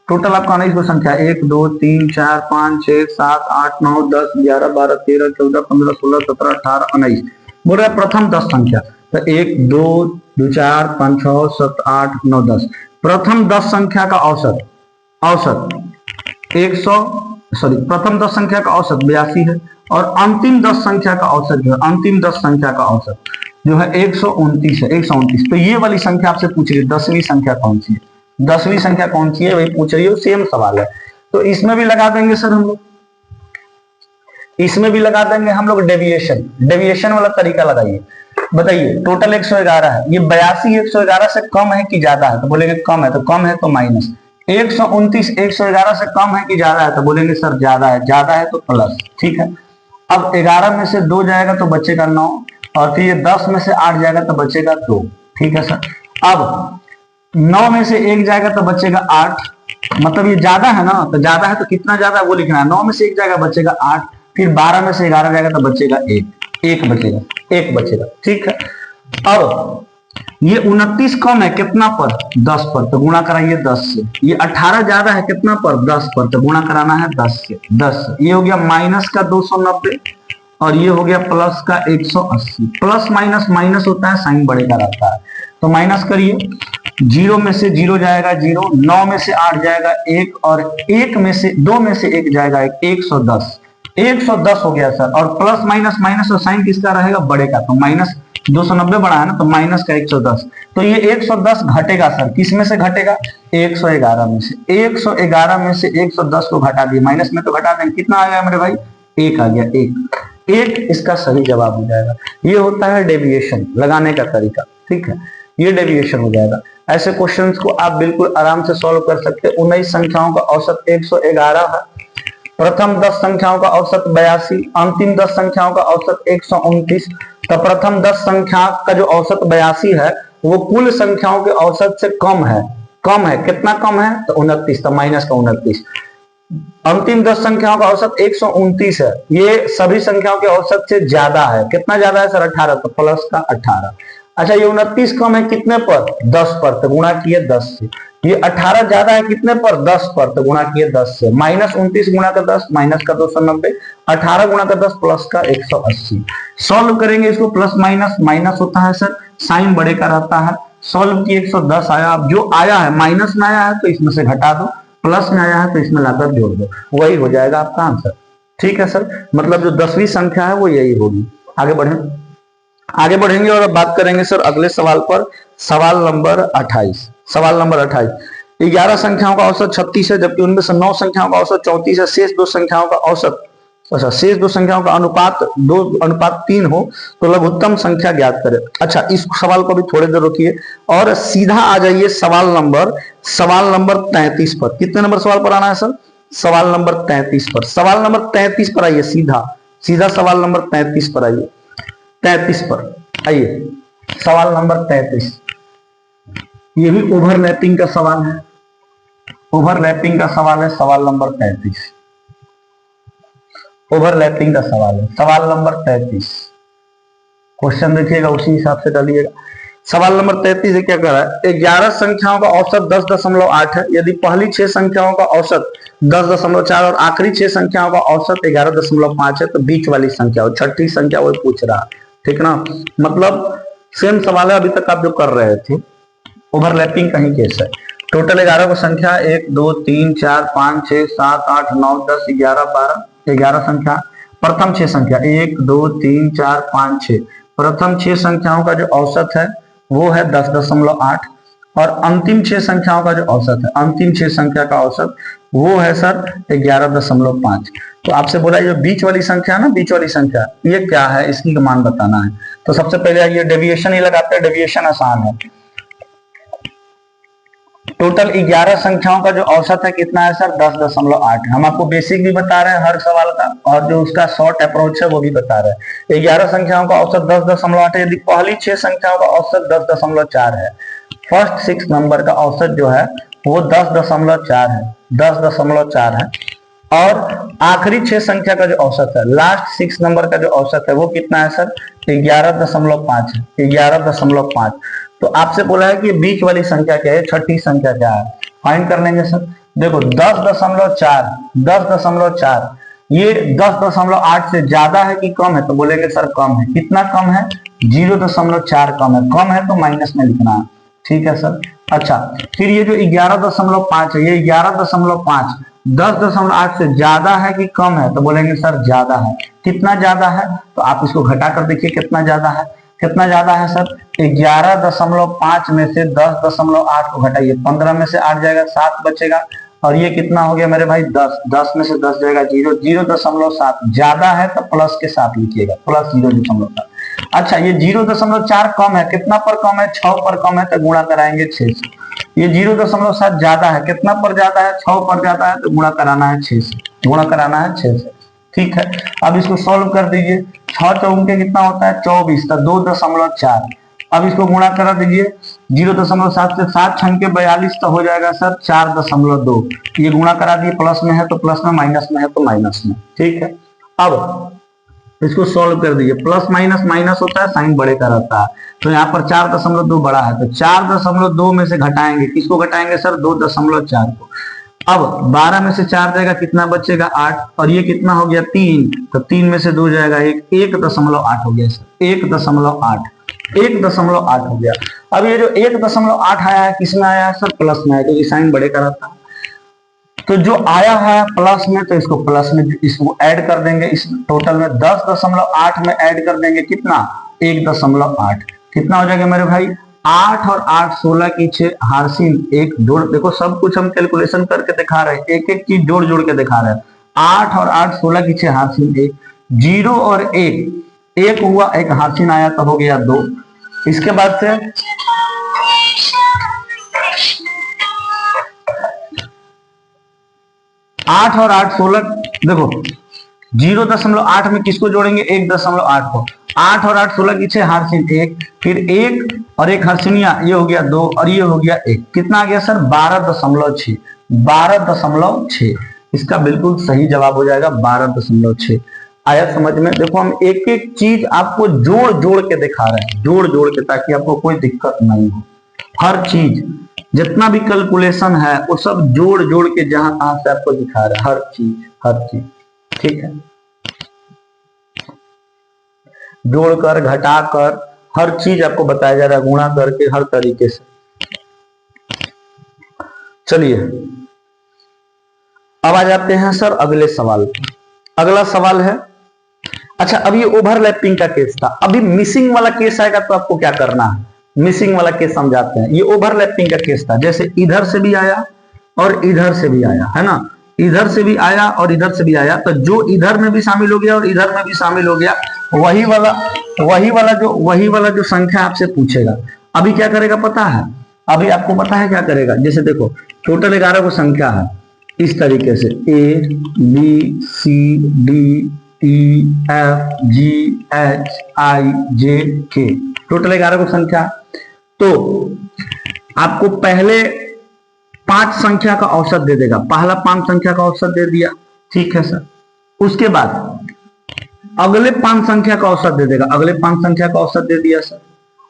टोटल आपका अनइस को संख्या 1 2 3 4 5 6 7 8 9 10 11 12 13 14 15 16 17 18 19 बोल रहा है प्रथम 10 संख्या। तो 1 2 2 4 5 6 7 8 9 10 प्रथम 10 संख्या का औसत 100 प्रथम 10 संख्या का औसत 82 है, और अंतिम 10 संख्या का औसत जो है, अंतिम 10 संख्या का औसत जो है 129 है, 129। तो ये वाली संख्या आपसे पूछ रही है 10वीं संख्या कौन सी है, 10वीं संख्या कौन सी है वही पूछ रही है, सेम सवाल है। तो इसमें भी लगा देंगे सर हम लोग, इसमें भी लगा देंगे हम लोग डेविएशन वाला तरीका लगाइए। बताइए टोटल 111 है, ये 82 111 से कम है कि ज्यादा है? तो बोलेंगे कम है, तो कम है तो माइनस। 129 111 से कम है कि ज्यादा है? तो बोलेंगे सर ज्यादा है, ज्यादा है तो प्लस। ठीक है, अब 11 में से 2 जाएगा तो बचेगा 9, और फिर ये 10 में से 8 जाएगा तो बचेगा 2। ठीक है सर, अब 9 में से 1 जाएगा तो बचेगा 8, मतलब ये ज्यादा है ना, तो ज्यादा है तो कितना ज्यादा है वो लिखना है। 9 में से एक जाएगा बचेगा 8, फिर 12 में से 11 जाएगा तो बचेगा 1 बचेगा, 1 बचेगा। ठीक है, अब ये 29 कम है कितना पर, 10 पर, तो गुणा कराइए 10 से। ये 18 ज्यादा है कितना पर, 10 पर, तो गुणा कराना है 10 से। 10 ये हो गया माइनस का 290 और ये हो गया प्लस का 180। प्लस माइनस माइनस होता है, साइन बढ़ेगा रहता है, तो माइनस करिए। 0 में से 0 जाएगा 0, 9 में से 8 जाएगा 1 और 1 में से 2 में से 1 जाएगा 110। 110 हो गया सर। और प्लस माइनस माइनस और साइन किसका रहेगा, बड़े का, तो माइनस 290 बड़ा है ना, तो माइनस का 110। तो ये 110 घटेगा सर, किस में से घटेगा, 111 में से। 111 में से 110 को घटा दिए, माइनस में तो घटा देंगे, कितना आ गया मेरे भाई, 1 आ गया। 1 इसका सही जवाब हो जाएगा। ये होता है डेविएशन लगाने का तरीका। ठीक है, ये डेविएशन हो जाएगा। ऐसे क्वेश्चंस को आप बिल्कुल आराम से सॉल्व कर सकते हैं। 19 संख्याओं का औसत 111 है, प्रथम 10 संख्याओं का औसत 82, अंतिम 10 संख्याओं का औसत 129। तो प्रथम 10 संख्या का जो औसत 82 है वो कुल संख्याओं के औसत से कम है। कम है, कितना कम है, तो 29, तो माइनस का 29। अंतिम 10 संख्याओं का औसत 129 है, ये सभी संख्याओं के औसत से ज्यादा है। कितना ज्यादा है सर, 18, तो प्लस का 18। अच्छा, ये 29 कम है कितने पर, 10 पर, तो गुणा किए 10 से। ये 18 ज्यादा है कितने पर, 10 पर, तो गुणा किए 10 से। माइनस 29 गुणा का 10, माइनस का 290, 18 गुणा का 10 प्लस का 180। सॉल्व करेंगे इसको, प्लस माइनस माइनस होता है सर, साइन बड़े का रहता है। सॉल्व की 110 आया, अब जो आया है माइनस में आया है तो इसमें से घटा दो, प्लस में आया है तो इसमें लाकर जोड़ दो, वही हो जाएगा आपका आंसर। ठीक है सर, मतलब जो 10वीं संख्या है वो यही होगी। आगे बढ़े, आगे बढ़ेंगे और अब बात करेंगे सर अगले सवाल पर। सवाल नंबर 28। सवाल नंबर 28, 11 संख्याओं का औसत 36 है, जबकि उनमें से 9 संख्याओं का औसत 34 है। शेष 2 संख्याओं का औसत, अच्छा, शेष 2 संख्याओं का अनुपात 2:3 हो तो लघुत्तम संख्या ज्ञात करें। अच्छा, इस सवाल को भी थोड़ी देर रोकिए और सीधा आ जाइए सवाल नंबर 33 पर। कितने नंबर सवाल पर आना है सर, सवाल नंबर 33 पर। सवाल नंबर 33 पर आइए, सीधा सीधा सवाल नंबर 33 पर आइए। 33 पर आइए, सवाल नंबर 33। ये भी ओवरलैपिंग का सवाल है, ओवरलैपिंग का सवाल है। सवाल नंबर 33 ओवरलैपिंग का सवाल है। सवाल नंबर 33 क्वेश्चन देखिएगा, उसी हिसाब से डालिएगा। सवाल नंबर 33 क्या कर रहा है, 11 संख्याओं का औसत 10.8 है। यदि पहली 6 संख्याओं का औसत 10.4 और आखिरी 6 संख्याओं का औसत 11.5 है, तो बीच वाली संख्या और छठी संख्या वो पूछ रहा है। ठीक ना, मतलब सेम सवाल है अभी तक आप जो कर रहे थे, ओवरलैपिंग कहीं केस है। टोटल 11 को संख्या 1 2 3 4 5 6 7 8 9 10 11 12, 11 संख्या। प्रथम 6 संख्या 1 2 3 4 5 6, प्रथम 6 संख्याओं का जो औसत है वो है 10.8 और अंतिम 6 संख्याओं का जो औसत है, अंतिम 6 संख्या का औसत वो है सर 11.5। तो आपसे बोला ये बीच वाली संख्या ना, बीच वाली संख्या ये क्या है, इसकी मान बताना है। तो सबसे पहले ये डेविएशन ही लगाते हैं, डेविएशन आसान है। टोटल 11 संख्याओं का जो औसत है कितना है सर, 10.8। हम आपको बेसिक भी बता रहे हैं हर सवाल का और जो उसका शॉर्ट अप्रोच है वो भी बता रहे हैं। 11 संख्याओं का औसत 10.8 है। यदि पहली 6 संख्याओं का औसत 10.4 है, फर्स्ट 6 नंबर का औसत जो है वो 10.4 है, 10.4 है। और आखिरी 6 संख्या का जो औसत है, लास्ट 6 नंबर का जो औसत है वो कितना है सर, 11.5 है, 11.5। तो आपसे बोला है कि बीच वाली संख्या क्या है, छठी संख्या क्या है, फाइंड कर लेंगे सर। देखो 10.4, 10.4 ये 10.8 से ज्यादा है कि कम है, तो बोलेंगे सर कम है। कितना कम है, 0.4 कम है। कम है तो माइनस में लिखना है। ठीक है सर। अच्छा, फिर ये जो 11.5 है, ये 11.5 10.8 से ज्यादा है कि कम है, तो बोलेंगे सर ज्यादा है। कितना ज्यादा है, तो आप इसको घटा कर देखिए कितना ज्यादा है। कितना ज्यादा है सर, 11.5 में से 10.8 को घटाइए, 15 में से 8 जाएगा, 7 बचेगा। और ये कितना हो गया मेरे भाई, 10, 10 में से 10 जाएगा 0, 0.7 ज्यादा है तो प्लस के साथ लिखिएगा, प्लस 0.7। अच्छा, ये 0.4 कम है, कितना पर कम है, 6 पर कम है, तो गुणा कराएंगे 6 से। ये 0.7 ज्यादा है, कितना पर ज्यादा है, 6 पर ज्यादा है, तो गुणा कराना है 6 से, गुणा कराना है 6 से। ठीक है, अब इसको सॉल्व कर दीजिए। 6 चौके कितना होता है, 24, तो 2.4, अब इसको गुणा करा दीजिए 0.7 से 7 छन के 42 तो हो जाएगा सर 4.2। ये गुणा करा दिए, प्लस में है तो प्लस में, माइनस में है तो माइनस में। ठीक है, अब इसको सॉल्व कर दीजिए। प्लस माइनस माइनस होता है, साइन बड़े का रहता है, तो यहाँ पर 4.2 बड़ा है, तो 4.2 में से घटाएंगे, किसको घटाएंगे सर 2.4 को। अब 12 में से 4 जाएगा, कितना बचेगा 8, और ये कितना हो गया 3, तो 3 में से 2 जाएगा 1.8 हो गया सर, 1.8 हो गया। अब ये जो 1.8 आया है किसमें आया है सर, प्लस में आया, क्योंकि साइन बड़े का रहता है। तो जो आया है प्लस में, तो इसको प्लस में इसको ऐड कर देंगे, इस टोटल में 10.8 में ऐड कर देंगे, कितना 1.8, कितना हो जाएगा मेरे भाई 8 और 8 16 की 6 हार्सिल 1 जोड़। देखो सब कुछ हम कैलकुलेशन करके दिखा रहे हैं, एक एक चीज जोड़ जोड़ के दिखा रहे हैं। 8 और 8 16 की 6 हार्सिल 1, 0 और 1 हुआ, एक हार्सिल आया तो हो गया 2। इसके बाद से 8 और 8 16, देखो 0.8 में किसको जोड़ेंगे 1.8 को, 8 और 8 16 की 6 हार्सिल 1, फिर 1 और 1 हर्षिनिया, ये हो गया 2 और ये हो गया 1, कितना आ गया सर 12.6, 12.6। इसका बिल्कुल सही जवाब हो जाएगा 12.6। आया समझ में। देखो हम एक एक चीज आपको जोड़ जोड़ के दिखा रहे हैं, जोड़ जोड़ के, ताकि आपको कोई दिक्कत नहीं हो। हर चीज जितना भी कैलकुलेशन है वो सब जोड़ जोड़ के जहां तहां से आपको दिखा रहा है, हर चीज। ठीक है, जोड़कर घटाकर हर चीज आपको बताया जा रहा है, गुणा करके हर तरीके से। चलिए अब आ जाते हैं सर अगले सवाल पर। अगला सवाल है, अच्छा अब ये ओवरलैपिंग का केस था, अभी मिसिंग वाला केस आएगा तो आपको क्या करना है, मिसिंग वाला केस समझाते हैं। ये ओवरलैपिंग का केस था, जैसे इधर से भी आया और इधर से भी आया, है ना, इधर से भी आया और इधर से भी आया, तो जो इधर में भी शामिल हो गया और इधर में भी शामिल हो गया, वही वाला जो संख्या आपसे पूछेगा। अभी क्या करेगा पता है, अभी आपको पता है क्या करेगा, जैसे देखो टोटल 11 को संख्या है इस तरीके से ABCDEFGHIJK, टोटल 11 को संख्या। तो आपको पहले 5 संख्या का औसत दे देगा, पहला 5 संख्या का औसत दे दिया, ठीक है सर। उसके बाद अगले 5 संख्या का औसत दे देगा, अगले 5 संख्या का औसत दे दिया सर।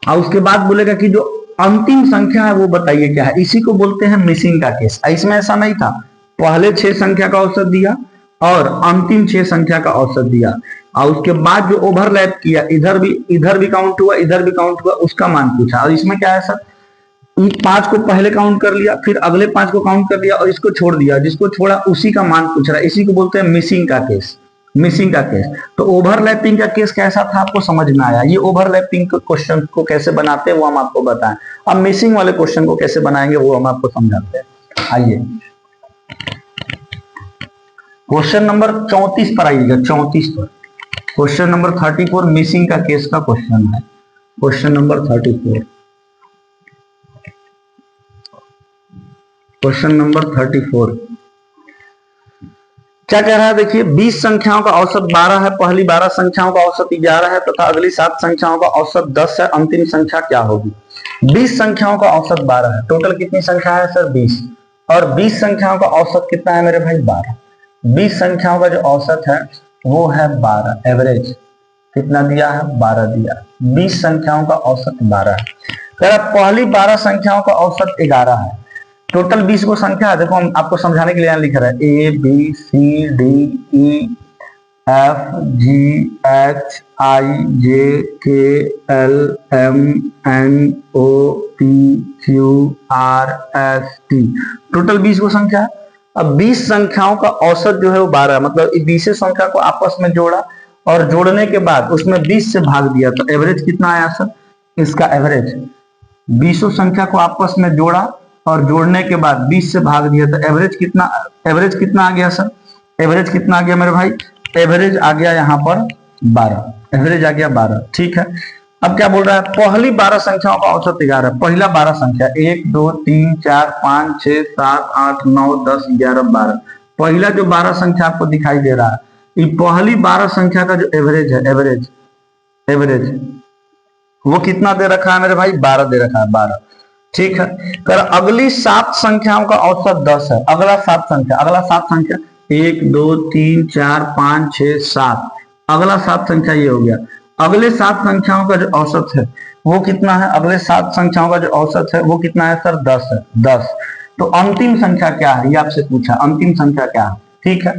और उसके बाद बोलेगा कि जो अंतिम संख्या है वो बताइए क्या है, इसी को बोलते हैं मिसिंग का केस। इसमें ऐसा नहीं था, पहले 6 संख्या का औसत दिया और अंतिम 6 संख्या का औसत दिया, और उसके बाद जो ओवरलैप किया, इधर भी काउंट हुआ, इधर भी काउंट हुआ, उसका मान पूछा। और इसमें क्या है सर, 5 को पहले काउंट कर लिया, फिर अगले 5 को काउंट कर लिया और इसको छोड़ दिया, जिसको छोड़ा उसी का मान पूछ रहा है, इसी को बोलते हैं मिसिंग का केस, मिसिंग का केस। तो ओवरलैपिंग का केस कैसा था आपको समझ में आया। ये ओवरलैपिंग क्वेश्चन को कैसे बनाते हैं वो हम आपको बताएं, अब मिसिंग वाले क्वेश्चन को कैसे बनाएंगे वो हम आपको समझाते हैं। आइए क्वेश्चन नंबर 34 पर आइएगा, 34 पर, क्वेश्चन नंबर 34 मिसिंग का केस का क्वेश्चन है, क्वेश्चन नंबर 34, क्वेश्चन नंबर 34 क्या कह रहा है, देखिए 20 संख्याओं का औसत 12 है, पहली 12 संख्याओं का औसत 11 है तथा अगली 7 संख्याओं का औसत 10 है, अंतिम संख्या क्या होगी। 20 संख्याओं का औसत 12 है, टोटल कितनी संख्या है सर 20, और 20 संख्याओं का औसत कितना है मेरे भाई 12। 20 संख्याओं का जो औसत है वो है 12, एवरेज कितना दिया है 12 दिया, 20 संख्याओं का औसत 12 है। कह रहा पहली 12 संख्याओं का औसत 11 है, टोटल 20 को संख्या है। देखो हम आपको समझाने के लिए यहाँ लिख रहा है ABCDEFGHIJKLMNOPQRST, टोटल 20 को संख्या है। अब 20 संख्याओं का औसत जो है वो 12, मतलब 20 संख्या को आपस में जोड़ा और जोड़ने के बाद उसमें 20 से भाग दिया, तो एवरेज कितना आया सर, इसका एवरेज 20 संख्या को आपस में जोड़ा और जोड़ने के बाद 20 से भाग दिया, तो एवरेज कितना आ गया सर, एवरेज कितना आ गया मेरे भाई, एवरेज आ गया यहाँ पर 12, एवरेज आ गया 12, ठीक है। अब क्या बोल रहा है, पहली 12 संख्याओं का औसत 11, पहला 12 संख्या 1 2 3 4 5 6 7 8 9 10 11 12, पहला जो 12 संख्या आपको दिखाई दे रहा है, ये पहली 12 संख्या का जो एवरेज है, एवरेज वो कितना दे रखा है मेरे भाई? 12 दे रखा है, 12। ठीक है, कर अगली 7 संख्याओं का औसत 10 है। अगला 7 संख्या 1 2 3 4 5 6 7, अगला 7 संख्या ये हो गया। अगले 7 संख्याओं का जो औसत है वो कितना है? अगले 7 संख्याओं का जो औसत है वो कितना है सर? 10 है, 10। तो अंतिम संख्या क्या है ये आपसे पूछा, अंतिम संख्या क्या है? ठीक है,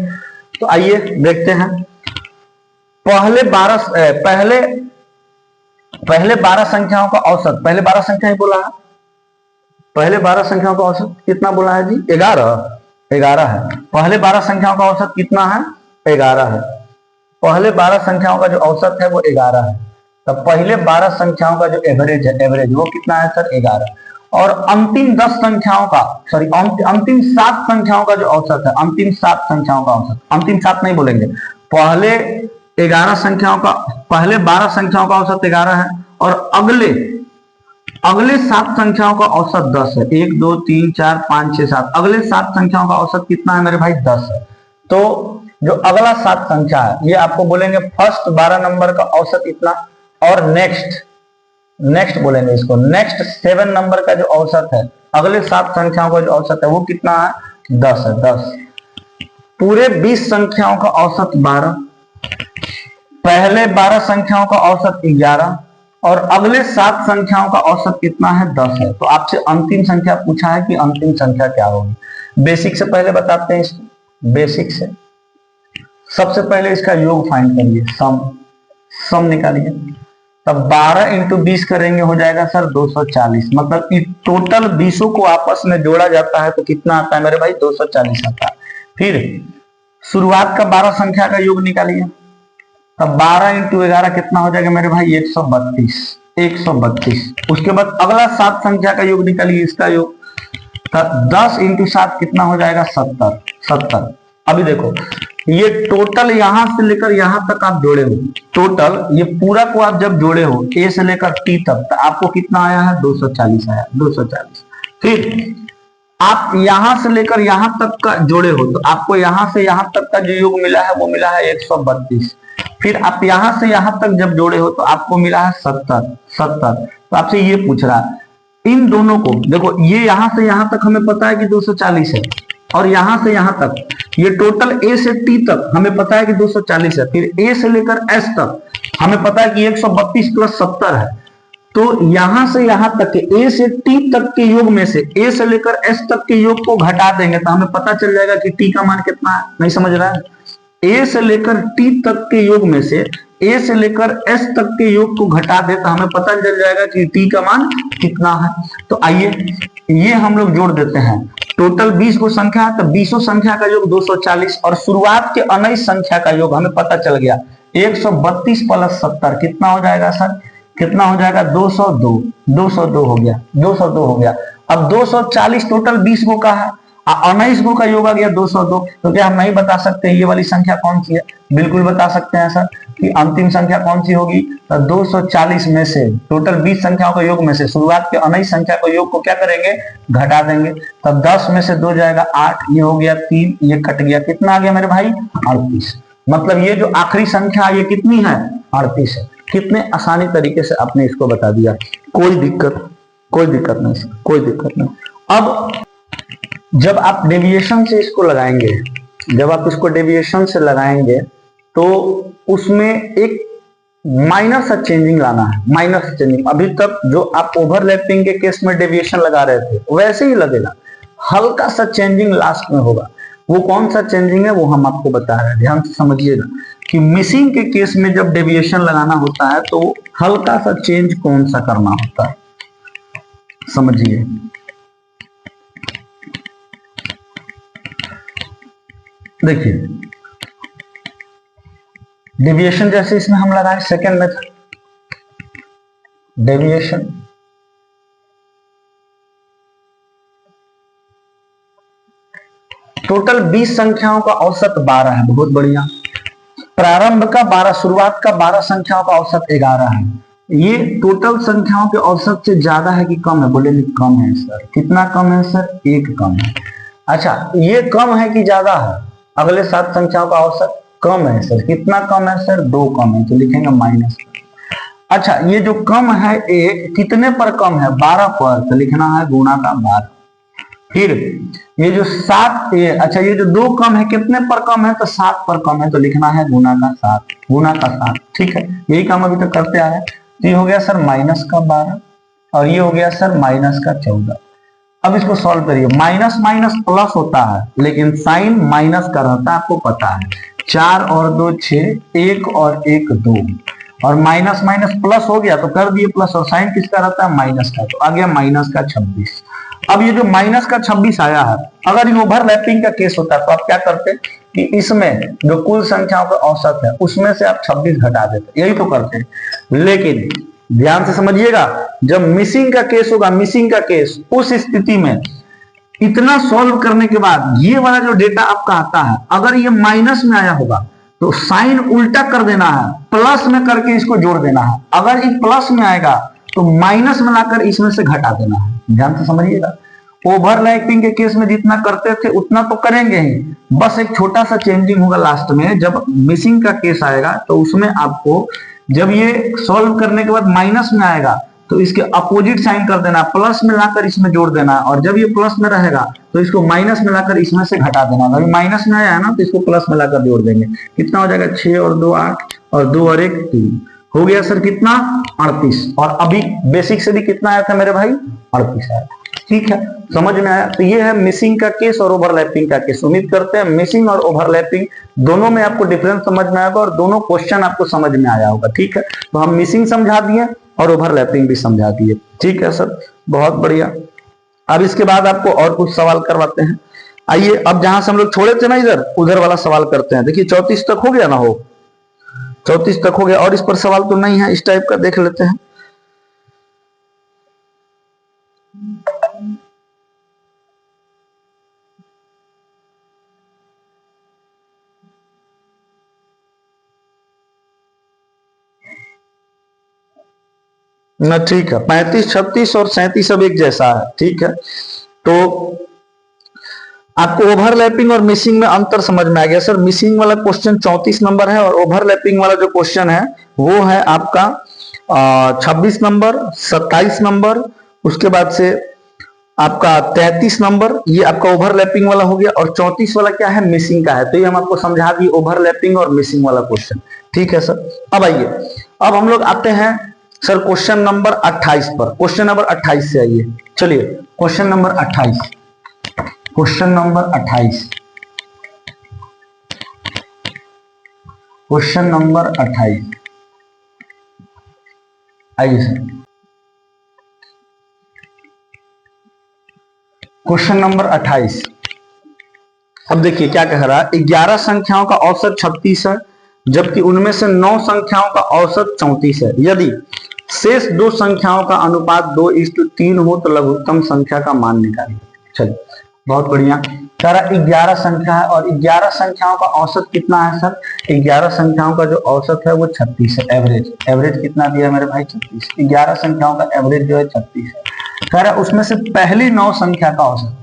तो आइए देखते हैं। पहले 12 संख्याओं का औसत, पहले 12 संख्या ही बोला है, पहले 12 संख्याओं का औसत कितना बोला है जी? 11 है। पहले 12 संख्याओं का औसत कितना है? 11 है। पहले 12 संख्याओं का जो औसत है वो 11 है। तो पहले 12 संख्याओं का जो एवरेज वो कितना है सर? 11। और अंतिम 10 संख्याओं का, सॉरी अंतिम 7 संख्याओं का जो औसत है, अंतिम 7 संख्याओं का औसत, अंतिम 7 नहीं बोलेंगे, पहले 11 संख्याओं का, पहले 12 संख्याओं का औसत 11 है और अगले 7 संख्याओं का औसत 10 है। 1 2 3 4 5 6 7, अगले 7 संख्याओं का औसत कितना है मेरे भाई? 10 है। तो जो अगला 7 संख्या है ये आपको बोलेंगे फर्स्ट 12 नंबर का औसत इतना, और नेक्स्ट बोलेंगे इसको, नेक्स्ट 7 नंबर का जो औसत है, अगले 7 संख्याओं का जो औसत है वो कितना है? 10 है, 10। पूरे 20 संख्याओं का औसत 12, पहले 12 संख्याओं का औसत 11 और अगले 7 संख्याओं का औसत कितना है? 10 है। तो आपसे अंतिम संख्या पूछा है कि अंतिम संख्या क्या होगी? बेसिक से पहले बताते हैं इसको, बेसिक से सबसे पहले इसका योग फाइंड करिए, सम निकालिए। तब 12 इंटू 20 करेंगे हो जाएगा सर 240, मतलब टोटल 20 को आपस में जोड़ा जाता है तो कितना आता है मेरे भाई? 240 आता है। फिर शुरुआत का 12 संख्या का योग निकालिए, तब 12 इंटू 11 कितना हो जाएगा मेरे भाई? 132। उसके बाद अगला 7 संख्या का योग निकालिए, इसका योग, तब 10 इंटू 7 कितना हो जाएगा? 70। अभी देखो ये टोटल यहां से लेकर यहां तक आप जोड़े हो, टोटल ये पूरा को आप जब जोड़े हो ए से लेकर टी तक, तो आपको कितना आया है? 240 आया, 240। फिर आप यहां से लेकर यहां तक का जोड़े हो तो आपको यहां से यहां तक का जो योग मिला है वो मिला है 132। फिर आप यहां से यहां तक जब जोड़े हो तो आपको मिला है 70। तो आपसे ये पूछ रहा है इन दोनों को, देखो ये यहां से यहां तक हमें पता है कि 240 है, और यहां से यहां तक ये टोटल ए से टी तक हमें पता है कि 240 है। फिर ए से लेकर एस तक हमें पता है कि 132 प्लस 70 है। तो यहां से यहां तक के ए से टी तक के योग में से ए से लेकर एस तक के योग को घटा देंगे तो हमें पता चल जाएगा कि टी का मान कितना है। नहीं समझ रहा है? ए से लेकर टी तक के योग में से ए से लेकर एस तक के योग को घटा दे तो हमें पता चल जाएगा कि टी का मान कितना है। तो आइए ये हम लोग जोड़ देते हैं। टोटल 20 को संख्या है तो 20 संख्या का योग 240 और शुरुआत के 19 संख्या का योग हमें पता चल गया 132 प्लस 70 कितना हो जाएगा सर? कितना हो जाएगा? 202। 202 हो गया, 202 हो गया। अब 240 टोटल 20 गो का है, 19 गो का योग आ गया 202। तो क्या हम नहीं बता सकते ये वाली संख्या कौन सी है? बिल्कुल बता सकते हैं सर कि अंतिम संख्या कौन सी होगी? तो 240 में से टोटल 20 संख्याओं के योग में से शुरुआत के 19 संख्या के योग को क्या करेंगे? घटा देंगे। तब 10 में से 2 जाएगा 8, ये हो गया 3, ये कट गया, कितना आ गया मेरे भाई? 38। मतलब ये जो आखिरी संख्या ये कितनी है? 38 है। कितने आसानी तरीके से आपने इसको बता दिया, कोई दिक्कत नहीं। अब जब आप डेविएशन से इसको लगाएंगे, जब आप इसको डेविएशन से लगाएंगे तो उसमें एक माइनर सा चेंजिंग लाना है, माइनर सा चेंजिंग। अभी तक जो आप ओवरलैपिंग के केस में डेविएशन लगा रहे थे वैसे ही लगेगा, हल्का सा चेंजिंग लास्ट में होगा। वो कौन सा चेंजिंग है वो हम आपको बता रहे हैं, ध्यान से समझिएगा कि मिसिंग के केस में जब डेविएशन लगाना होता है तो हल्का सा चेंज कौन सा करना होता है, समझिए। देखिए डेविएशन जैसे इसमें हम लगाए सेकेंड मेथड डेविएशन, टोटल 20 संख्याओं का औसत 12 है, बहुत बढ़िया। प्रारंभ का 12, शुरुआत का 12 संख्याओं का औसत 11 है। ये टोटल संख्याओं के औसत से ज्यादा है कि कम है? बोले नहीं कम है सर। कितना कम है सर? 1 कम है। अच्छा ये कम है कि ज्यादा है? अगले 7 संख्याओं का औसत कम है सर। कितना कम है सर? 2 कम है, तो लिखेंगे माइनस। अच्छा, ये जो कम है एक कितने पर कम है? 12 पर, तो लिखना है गुणा का 12। फिर ये जो 7, अच्छा ये जो 2 कम है कितने पर कम है? तो 7 पर कम है, तो लिखना है गुणा का 7, गुणा का 7। ठीक है, यही काम अभी तक करते आए। तो ये हो गया सर माइनस का 12 और ये हो गया सर माइनस का 14। अब इसको सॉल्व करिए। माइनस माइनस प्लस होता है, लेकिन साइन माइनस का रहता है, आपको पता है। 4 और 2 6, 1 और 1 2, और माइनस माइनस प्लस हो गया तो कर दिए प्लस, और साइन किसका रहता है? माइनस का, तो आ गया माइनस का 26। अब ये जो माइनस का 26 आया है, अगर ये ओवरलैपिंग का केस होता तो आप क्या करते कि इसमें जो कुल संख्याओं का औसत है उसमें से आप 26 घटा देते, यही तो करते। लेकिन ध्यान से समझिएगा, जब मिसिंग का केस होगा, मिसिंग का केस, उस स्थिति में इतना सॉल्व करने के बाद ये वाला जो डेटा आपका आता है, अगर ये माइनस में आया होगा तो साइन उल्टा कर देना है, प्लस में करके इसको जोड़ देना है। अगर ये प्लस में आएगा तो माइनस में लाकर इसमें से घटा देना है। ध्यान से समझिएगा, ओवरलैपिंग के केस में जितना करते थे उतना तो करेंगे ही, बस एक छोटा सा चेंजिंग होगा लास्ट में। जब मिसिंग का केस आएगा तो उसमें आपको जब ये सॉल्व करने के बाद माइनस में आएगा तो इसके अपोजिट साइन कर देना, प्लस में लाकर इसमें जोड़ देना, और जब ये प्लस में रहेगा तो इसको माइनस में लाकर इसमें से घटा देना। अभी माइनस में आया है ना, तो इसको प्लस में लाकर जोड़ देंगे। कितना हो जाएगा? 6 और 2 8, और 2 और 1 3, हो गया सर कितना? 38। और अभी बेसिक से भी कितना आया था मेरे भाई? 38 आया। ठीक है, समझ में आया? तो ये है मिसिंग का केस और ओवरलैपिंग का केस। उम्मीद करते हैं मिसिंग और ओवरलैपिंग दोनों में आपको डिफरेंस समझ में आएगा और दोनों क्वेश्चन आपको समझ में आया होगा। ठीक है, तो हम मिसिंग समझा दिए और ओवरलैपिंग भी समझा दिए। ठीक है सर, बहुत बढ़िया। अब इसके बाद आपको और कुछ सवाल करवाते हैं। आइए, अब जहां से हम लोग छोड़े थे ना इधर, उधर वाला सवाल करते हैं। देखिए 34 तक हो गया ना, हो 34 तक हो गया, और इस पर सवाल तो नहीं है, इस टाइप का देख लेते हैं। ना ठीक है, 35 36 और 37 सब एक जैसा है। ठीक है, तो आपको ओवरलैपिंग और मिसिंग में अंतर समझ में आ गया। सर मिसिंग वाला क्वेश्चन 34 नंबर है और ओवरलैपिंग वाला जो क्वेश्चन है वो है आपका 26 नंबर, 27 नंबर, उसके बाद से आपका 33 नंबर, ये आपका ओवरलैपिंग वाला हो गया, और 34 वाला क्या है? मिसिंग का है। तो ये हम आपको समझा दिए ओवरलैपिंग और मिसिंग वाला क्वेश्चन। ठीक है सर, अब आइए, अब हम लोग आते हैं सर क्वेश्चन नंबर 28 पर। क्वेश्चन नंबर 28 से आइए, चलिए question number 28, question number 28, question number 28, आइए सर। क्वेश्चन नंबर 28, अब देखिए क्या कह रहा है। 11 संख्याओं का औसत 36 है, जबकि उनमें से 9 संख्याओं का औसत 34 है। यदि शेष 2 संख्याओं का अनुपात 2:3 हो तो लघुत्तम संख्या का मान निकालिए। चलिए, बहुत बढ़िया। सारा 11 संख्या है और 11 संख्याओं का औसत कितना है सर? 11 संख्याओं का जो औसत है वो 36 है। एवरेज, एवरेज कितना दिया मेरे भाई? 36। 11 संख्याओं का एवरेज जो है 36 है। सारा उसमें से पहली 9 संख्या का औसत,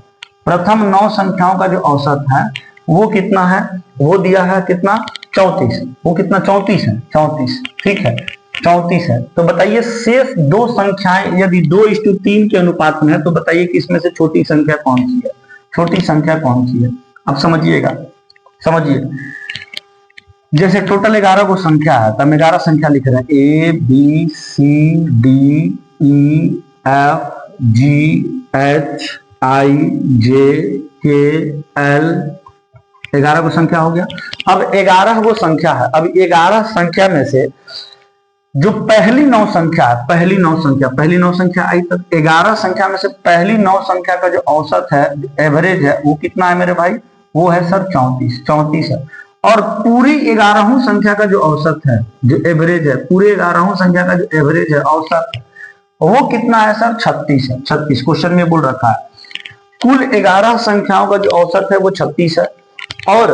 प्रथम 9 संख्याओं का जो औसत है वो कितना है? वो दिया है कितना? 34। वो कितना? 34 है, 34। ठीक है, 34 है। तो बताइए शेष 2 संख्याएं यदि 2:3 के अनुपात में है तो बताइए कि इसमें से छोटी संख्या कौन सी है? छोटी संख्या कौन सी है? अब समझिएगा, समझिए। जैसे टोटल 11 को संख्या है, तो हम 11 संख्या लिख रहे हैं, ABCDEFGHIJKL, 11 को संख्या हो गया। अब 11 वो संख्या है। अब 11 संख्या में से जो पहली 9 संख्या है, पहली 9 संख्या आई तक, 11 संख्या में से पहली 9 संख्या का जो औसत है, एवरेज है, वो कितना है मेरे भाई? वो है सर 34 है। और पूरी 11 संख्या का जो औसत है, जो एवरेज है, पूरे 11 संख्या का जो एवरेज है, औसत है, वो कितना है सर? 36 है। 36 क्वेश्चन में बोल रखा है। कुल 11 संख्याओं का जो औसत है वो 36 है, और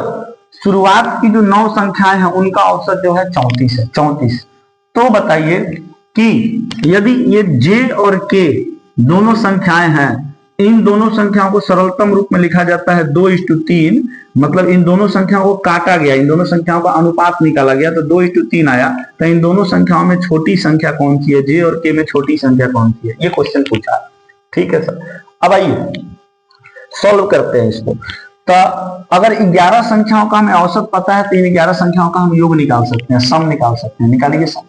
शुरुआत की जो 9 संख्याएं हैं उनका औसत जो है 34 है। 34। तो बताइए कि यदि ये J और K दोनों संख्याएं हैं, इन दोनों संख्याओं को सरलतम रूप में लिखा जाता है 2:3, मतलब इन दोनों संख्याओं को काटा गया, इन दोनों संख्याओं का अनुपात निकाला गया तो 2:3 आया। तो इन दोनों संख्याओं में छोटी संख्या कौन सी है, जे और के में छोटी संख्या कौन सी है, ये क्वेश्चन पूछा। ठीक है सर, अब आइए सॉल्व करते हैं इसको। तो अगर 11 संख्याओं का हमें औसत पता है तो इन 11 संख्याओं का हम योग निकाल सकते हैं, सम निकाल सकते हैं। निकालेंगे सम।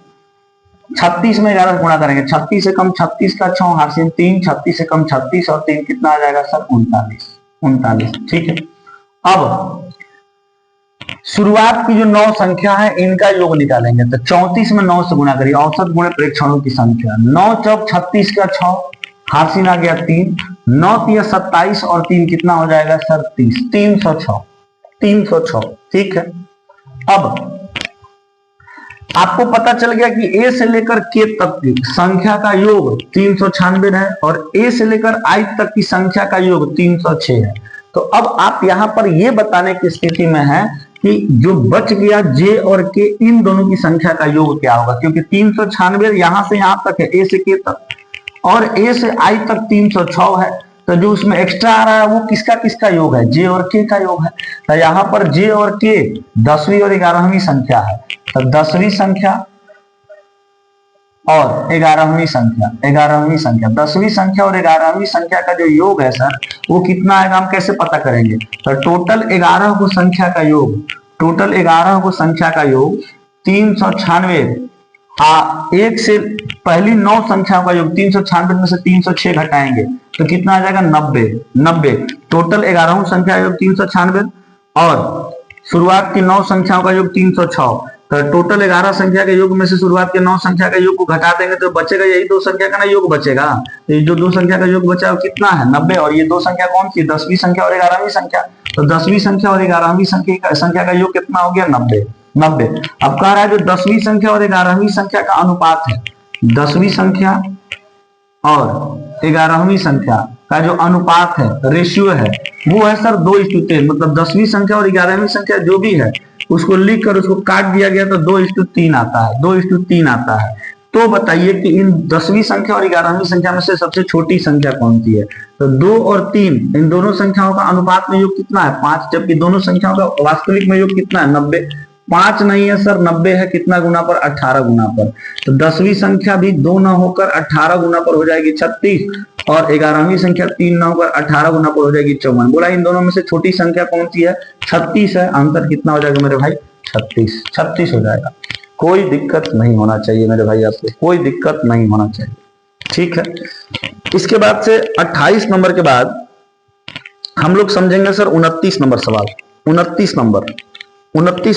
36 में 11 गुणा करेंगे, 36 से कम 36 का 6 हासिल 3, 36 से कम 36 और 3 कितना आ जाएगा सर 39। ठीक है, अब शुरुआत की जो 9 संख्या है इनका योग निकालेंगे। तो 34 में 9 से गुणा करिए, औसत गुणे प्रेक्षणों की संख्या। 9 चौक 36 का 6 हासिल आ गया 3, 9 तिया 27 और 3 कितना हो जाएगा सर 30, 306। ठीक है, अब आपको पता चल गया कि ए से लेकर के तक की संख्या का योग 396 है और ए से लेकर आई तक की संख्या का योग 306 है। तो अब आप यहां पर ये बताने की स्थिति में है कि जो बच गया जे और के, इन दोनों की संख्या का योग क्या होगा, क्योंकि 396 यहां से यहां तक है, ए से के तक, और ए से आई तक 306 है। तो जो उसमें एक्स्ट्रा आ रहा है वो किसका किसका योग है, जे और के का योग है। तो यहां पर जे और के 10वीं और 11वीं संख्या है। तो 10वीं संख्या और 11वीं संख्या, 10वीं संख्या और 11वीं संख्या का जो योग है सर वो कितना आएगा, हम कैसे पता करेंगे। तो टोटल 11 को संख्या का योग, टोटल 11 को संख्या का योग 396, एक से पहली 9 संख्याओं का योग 396 में से 306 घटाएंगे तो कितना आ जाएगा 90। टोटल 11 संख्या योग 396 और शुरुआत की 9 संख्याओं का योग 306। तो टोटल 11 संख्या के योग में से शुरुआत के 9 संख्या के योग को घटा देंगे तो बचेगा यही 2 संख्या का ना योग बचेगा। तो ये जो 2 संख्या का योग बचा है वो कितना है 90, और ये 2 संख्या कौन सी, 10वीं संख्या और 11वीं संख्या। तो 10वीं संख्या और 11वीं संख्या का योग कितना हो गया 90। अब कह रहा है जो 10वीं संख्या और 11वीं संख्या का अनुपात है, 10वीं संख्या और 11वीं संख्या का जो अनुपात है, रेशियो है, वो है सर 2:3। मतलब 10वीं संख्या और 11वीं संख्या जो भी है उसको लिख कर उसको काट दिया गया तो 2:3 आता है, 2:3 आता है। तो बताइए कि इन 10वीं संख्या और 11वीं संख्या में से सबसे छोटी संख्या कौन सी है। तो 2 और 3 इन दोनों संख्याओं का अनुपात में योग कितना है 5, जबकि दोनों संख्याओं का वास्तविक में योग कितना है 90। 5 नहीं है सर 90 है, कितना गुना पर 18 गुना पर। तो 10वीं संख्या भी 2 न होकर 18 गुना पर हो जाएगी 36, और 11वीं संख्या 3 न होकर 18 गुना पर हो जाएगी 54। बोला इन दोनों में से छोटी संख्या कौन सी है, 36 है। अंतर कितना हो जाएगा मेरे भाई 36 हो जाएगा। कोई दिक्कत नहीं होना चाहिए मेरे भाई, आपको कोई दिक्कत नहीं होना चाहिए। ठीक है, इसके बाद से 28 नंबर के बाद हम लोग समझेंगे सर 29 नंबर सवाल। 29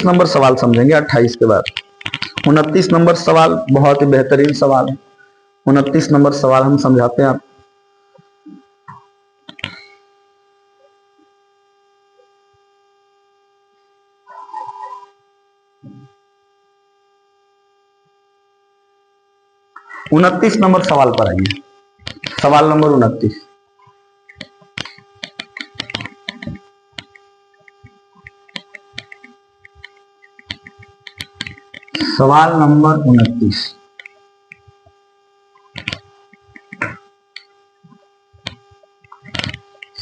नंबर सवाल समझेंगे 28 के बाद। 29 नंबर सवाल बहुत ही बेहतरीन सवाल है। 29 नंबर सवाल हम समझाते हैं आप। उनतीस नंबर सवाल पर आइए। सवाल नंबर 29। सवाल नंबर 29।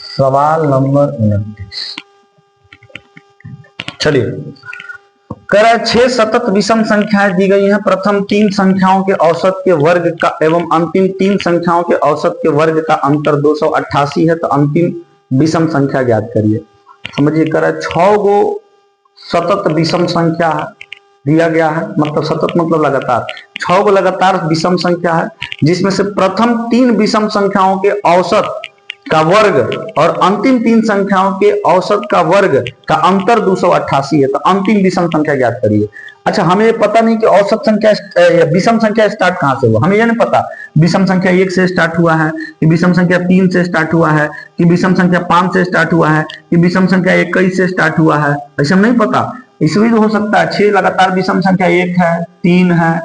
सवाल नंबर 29। चलिए, कह रहा है 6 सतत विषम संख्याएं दी गई हैं। प्रथम 3 संख्याओं के औसत के वर्ग का एवं अंतिम 3 संख्याओं के औसत के वर्ग का अंतर 288 है। तो अंतिम विषम संख्या ज्ञात करिए। समझिए, कह रहा है 6 गो सतत विषम संख्या दिया गया है, मतलब सतत मतलब लगातार, 6 गो लगातार विषम संख्या है, जिसमें से प्रथम 3 विषम संख्याओं के औसत का वर्ग और अंतिम 3 संख्याओं के औसत का वर्ग का अंतर 288 है। तो अंतिम विषम संख्या ज्ञात करिए। अच्छा, हमें पता नहीं कि औसत संख्या विषम संख्या स्टार्ट कहां से हुआ, हमें यह नहीं पता विषम संख्या 1 से स्टार्ट हुआ है कि विषम संख्या 3 से स्टार्ट हुआ है कि विषम संख्या 5 से स्टार्ट हुआ है कि विषम संख्या 21 से स्टार्ट हुआ है, ऐसा नहीं पता। इसमें हो सकता है 6 लगातार विषम संख्या 1 है, 3 है,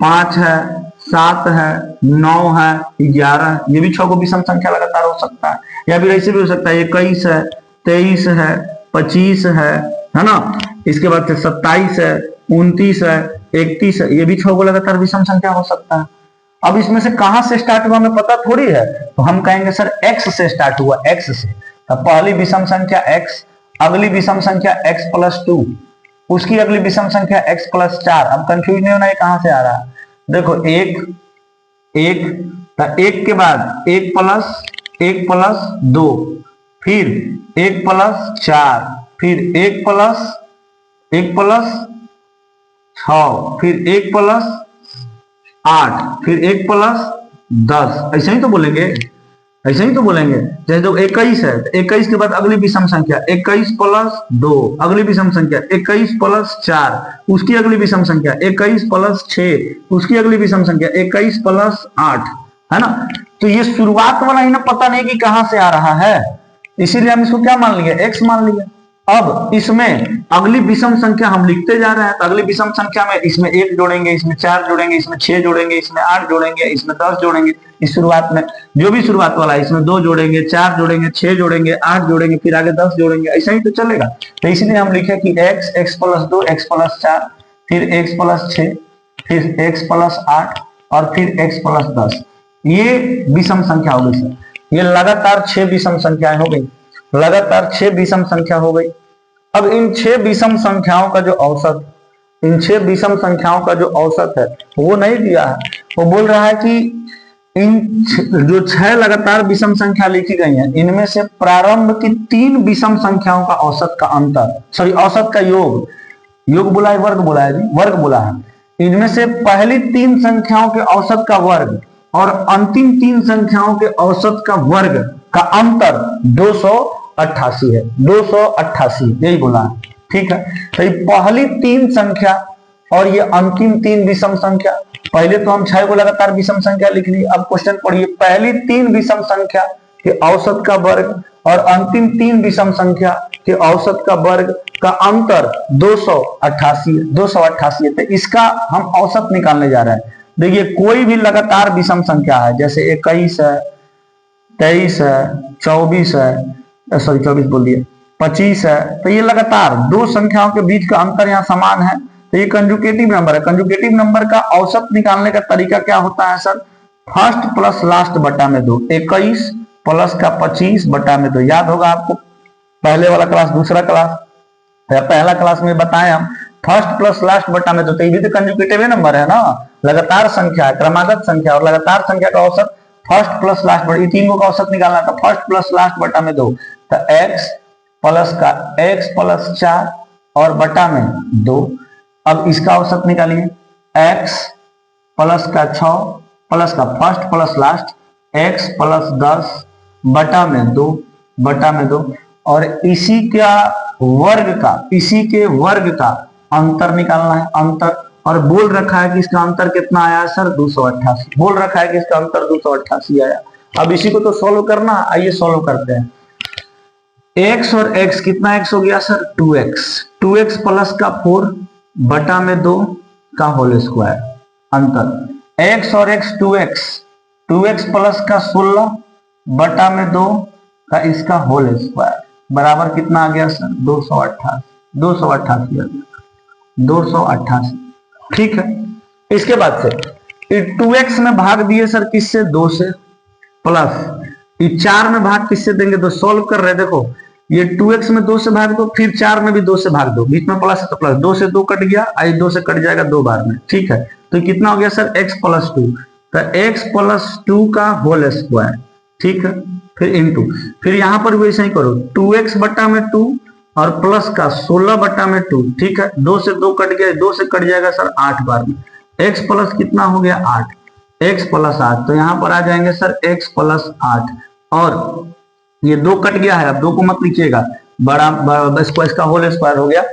5 है, 7 है, 9 है, 11, ये भी 6 को विषम संख्या लगातार हो सकता है। या फिर ऐसे भी हो सकता है 21 है, 23 है, 25 है ना। इसके बाद से 27 है, 29 है, 31 है, ये भी 6 को लगातार विषम संख्या हो सकता है। अब इसमें से कहां से स्टार्ट हुआ हमें पता थोड़ी है, तो हम कहेंगे सर x से स्टार्ट हुआ, x से। तो पहली विषम संख्या x, अगली विषम संख्या x प्लस 2, उसकी अगली विषम संख्या x प्लस 4। अब कंफ्यूज नहीं होना है कहां से आ रहा है, देखो एक एक के बाद एक प्लस 2, फिर एक प्लस 4, फिर एक प्लस 6, फिर एक प्लस 8, फिर एक प्लस 10। ऐसे ही तो बोलेंगे, ऐसे ही तो बोलेंगे। जैसे जो 21 है, 21 के बाद अगली विषम संख्या 21 प्लस 2, अगली विषम संख्या 21 प्लस 4, उसकी अगली विषम संख्या 21 प्लस 6, उसकी अगली विषम संख्या 21 प्लस 8, है ना। तो ये शुरुआत वाला ही ना पता नहीं कि कहां से आ रहा है, इसीलिए हम इसको क्या मान लिया, x मान लिया। अब इसमें अगली विषम संख्या हम लिखते जा रहे हैं, तो अगली विषम संख्या में इसमें 1 जोड़ेंगे, इसमें 4 जोड़ेंगे, इसमें 6 जोड़ेंगे, इसमें 8 जोड़ेंगे, इसमें 10 जोड़ेंगे। इस शुरुआत में जो भी शुरुआत वाला है इसमें 2 जोड़ेंगे, 4 जोड़ेंगे, 6 जोड़ेंगे, 8 जोड़ेंगे, फिर आगे 10 जोड़ेंगे, ऐसा ही तो चलेगा। तो इसलिए हम लिखे कि x प्लस 2, x प्लस 4, फिर x प्लस 6, फिर x प्लस 8 और फिर x प्लस 10। ये विषम संख्या हो गई सर। ये लगातार 6 विषम संख्याएं हो गई, लगातार 6 विषम संख्या हो गई। अब इन 6 विषम संख्याओं का जो औसत, इन 6 विषम संख्याओं का जो औसत है वो नहीं दिया है। वो बोल रहा है कि इन जो 6 लगातार विषम संख्या लिखी गई हैं, इनमें से प्रारंभ की 3 विषम संख्याओं का औसत का अंतर, सॉरी औसत का योग, योग बोला है वर्ग बोला है जी, वर्ग बोला है। इनमें से पहली 3 संख्याओं के औसत का वर्ग और अंतिम 3 संख्याओं के औसत का वर्ग का अंतर 288 है, 288 यही बोला है, ठीक है। तो ये पहली 3 संख्या और ये अंतिम 3 विषम संख्या, पहले तो हम 6 को लगातार विषम संख्या लिख ली। अब क्वेश्चन पढ़िए, पहली 3 विषम संख्या के औसत का वर्ग और अंतिम 3 विषम संख्या के औसत का वर्ग का अंतर 288 है, 288 है। तो इसका हम औसत निकालने जा रहे हैं। देखिए कोई भी लगातार विषम संख्या है, जैसे 21 है, 23 है, 24 है, सॉरी 24 बोल दिए, 25 है, तो ये लगातार 2 संख्याओं के बीच का अंतर यहाँ समान है, तो ये कंजुगेटिव नंबर है। कंजुगेटिव नंबर का औसत निकालने का तरीका क्या होता है सर, फर्स्ट प्लस लास्ट बटा में 2, 21 प्लस का 25 बटा में 2। याद होगा आपको, पहले वाला क्लास, दूसरा क्लास या पहला क्लास में बताए हम, फर्स्ट प्लस लास्ट बटा में 2। तो ये भी तो कंजुगेटिव नंबर है ना, लगातार संख्या, क्रमागत संख्या और लगातार संख्या का औसत फर्स्ट प्लस लास्ट बटा, ये तीनों का औसत निकालना था, फर्स्ट प्लस लास्ट बटा में 2। तो x प्लस का x प्लस 4 और बटा में 2। अब इसका औसत निकालिए, x प्लस का 6 प्लस का first plus last, x plus 10 बटा में 2, बटा में 2, और इसी का वर्ग का, इसी के वर्ग का अंतर निकालना है, अंतर। और बोल रखा है कि इसका अंतर कितना आया सर, 288। बोल रखा है कि इसका अंतर 288 आया। अब इसी को तो सोल्व करना, आइए सोल्व करते हैं। x और x, कितना x हो गया सर, 2x, 2x प्लस का 4 बटा में 2 का होल स्क्वायर, अंतर। x और x 2x, 2x प्लस का 16 बटा में 2 का इसका होल स्क्वायर बराबर कितना आ गया सर, 288, 288 आ गया, 288, ठीक है। इसके बाद से 2x में भाग दिए सर किससे, 2 से, प्लस 4 में भाग किससे देंगे, तो सोल्व कर रहे, देखो ये 2x में 2 से भाग दो, फिर 4 में भी 2 से भाग दो, बीच में प्लस है तो प्लस, 2 से 2 कट गया, आई 2 से कट जाएगा 2 बार में, ठीक है। तो कितना हो गया सर, x प्लस 2, तो x प्लस 2 का होल स्क्वायर, ठीक है, फिर इनटू, फिर यहां पर वैसे ही करो, 2x बटा में 2 और प्लस का 16 बटा में 2, ठीक है, 2 से 2 कट गया, 2 से कट जाएगा सर 8 बार में, x प्लस कितना हो गया 8, x प्लस 8, तो यहां पर आ जाएंगे सर x प्लस 8, और ये 2 कट गया है, अब 2 को मत लिखिएगा, बड़ा इसका होल स्क्वायर हो गया।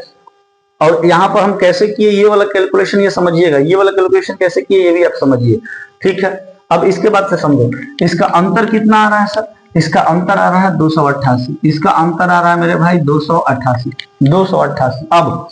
और यहाँ पर हम कैसे किए ये वाला कैलकुलेशन, ये समझिएगा, ये वाला कैलकुलेशन कैसे किए ये भी आप समझिए, ठीक है। अब इसके बाद से समझो, इसका अंतर कितना आ रहा है सर, इसका अंतर आ रहा है 288, इसका अंतर आ रहा है मेरे भाई 288, 288।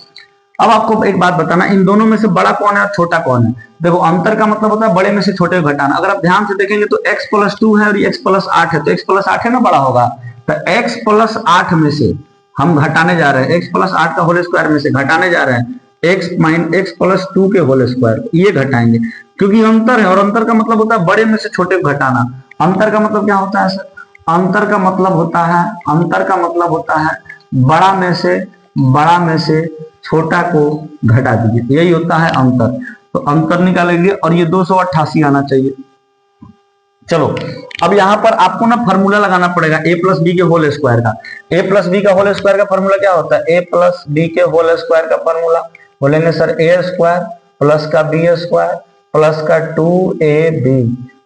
अब आपको एक बात बताना, इन दोनों में से बड़ा कौन है और छोटा कौन है। देखो अंतर का मतलब होता है बड़े में से छोटे को घटाना। अगर आप ध्यान से देखेंगे तो x प्लस 2 है और ये x प्लस 8 है, तो x प्लस 8 है ना बड़ा होगा, तो x प्लस 8 में से हम घटाने जा रहे हैं, x प्लस 8 का होल स्क्वायर में से घटाने जा रहे हैं x प्लस 2 के होल स्क्वायर, ये घटाएंगे क्योंकि अंतर है, और अंतर का मतलब होता है बड़े में से छोटे को घटाना। अंतर का मतलब क्या होता है सर, अंतर का मतलब होता है, अंतर का मतलब होता है बड़ा में से छोटा को घटा दीजिए, यही होता है अंतर। तो अंतर निकालेंगे और ये 288 आना चाहिए। चलो अब यहां पर आपको ना फॉर्मूला लगाना पड़ेगा ए प्लस बी के होल स्क्वायर का। ए प्लस बी का होल स्क्वायर का फॉर्मूला क्या होता है? ए प्लस बी के होल स्क्वायर का फॉर्मूला बोलेंगे सर ए स्क्वायर प्लस का बी स्क्वायर प्लस का 2ab,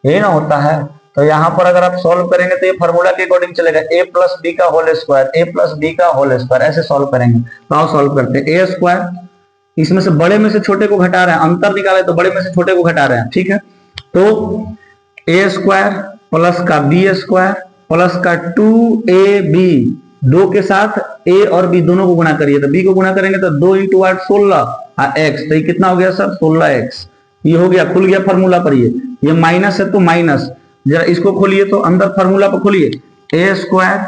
ये ना होता है। तो यहाँ पर अगर आप सॉल्व करेंगे तो ये फॉर्मूला के अकॉर्डिंग चलेगा, ए प्लस बी का होल स्क्वायर, ए प्लस बी का होल स्क्वायर, ऐसे सॉल्व करेंगे। तो आओ सॉल्व करते हैं। ए स्क्वायर, इसमें से बड़े में से छोटे को घटा रहे हैं, अंतर निकाले तो बड़े में से छोटे को घटा रहे हैं, ठीक है। तो ए स्क्वायर प्लस का बी स्क्वायर प्लस का 2ab, 2 के साथ a और b दोनों को गुणा करिए, तो b को गुणा करेंगे तो 2 × 8 16 x, तो ये कितना हो गया सर 16x। ये हो गया, खुल गया फॉर्मूला पर। ये माइनस है तो माइनस, जरा इसको खोलिए तो अंदर फॉर्मूला पर खोलिए, ए स्क्वायर,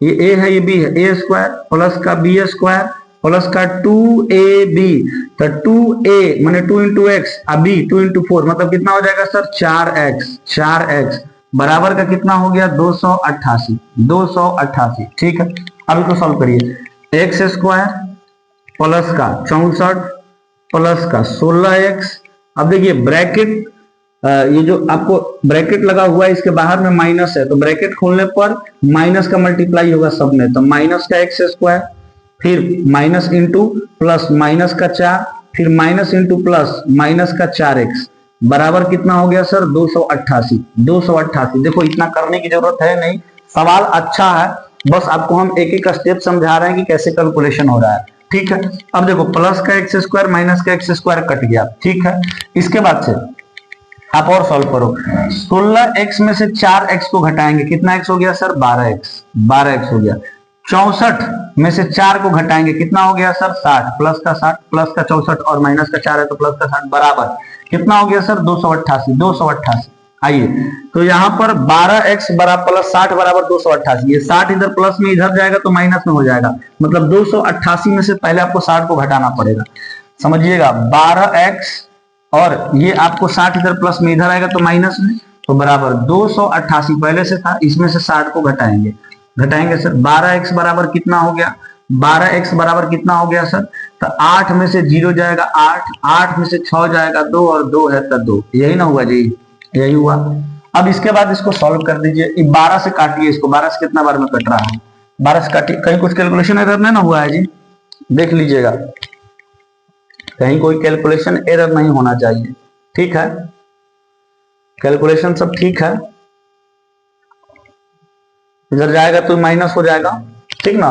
ये a है ये b है, ए स्क्वायर प्लस का b स्क्वायर प्लस का 2ab, तो 2a माने 2 × x, b 2 × 4 मतलब कितना हो जाएगा सर 4x बराबर का कितना हो गया 288, ठीक है। अब इसको सॉल्व करिए। एक्स स्क्वायर प्लस का 64 प्लस का 16x। अब देखिए ब्रैकेट, ये जो आपको ब्रैकेट लगा हुआ है इसके बाहर में माइनस है, तो ब्रैकेट खोलने पर माइनस का मल्टीप्लाई होगा सब में, तो माइनस का एक्स स्क्वायर फिर माइनस इंटू प्लस माइनस का 4 फिर माइनस इंटू प्लस माइनस का 4x बराबर कितना हो गया सर 288। देखो इतना करने की जरूरत है नहीं, सवाल अच्छा है, बस आपको हम एक एक स्टेप समझा रहे हैं कि कैसे कैलकुलेशन हो रहा है, ठीक है। अब देखो प्लस का एक्स स्क्वायर माइनस का एक्स स्क्वायर कट गया, ठीक है। इसके बाद से आप और सॉल्व करो। 16x में से 4x को घटाएंगे, कितना x हो गया सर 12x हो गया। 64 में से 4 को घटाएंगे, कितना हो गया सर 60, प्लस का 60 प्लस का 64 और माइनस का 4 है तो प्लस का 60 बराबर कितना हो गया सर 288। आइए तो यहाँ पर 12x बराबर प्लस 60 बराबर 288, ये 60 इधर प्लस में इधर जाएगा तो माइनस में हो जाएगा, मतलब 288 में से पहले आपको 60 को घटाना पड़ेगा, समझिएगा। 12x और ये आपको 60 इधर प्लस में इधर आएगा तो माइनस में, तो बराबर 288 पहले से था, इसमें से 60 को घटाएंगे सर। 12x बराबर कितना हो गया, 12x बराबर कितना हो गया सर, तो 8 में से 0 जाएगा 8 में से 6 जाएगा 2 और 2 है तो 2, यही ना हुआ जी, यही हुआ। अब इसके बाद इसको सॉल्व कर दीजिए। 12 से काटिए इसको, 12 से कितना बार में कट रहा है, 12 से काटिए, कहीं कुछ कैलकुलेशन एरर नहीं ना हुआ है जी, देख लीजिएगा, कहीं कोई कैलकुलेशन एरर नहीं होना चाहिए, ठीक है। कैलकुलेशन सब ठीक है, इधर जाएगा तो माइनस हो जाएगा, ठीक ना।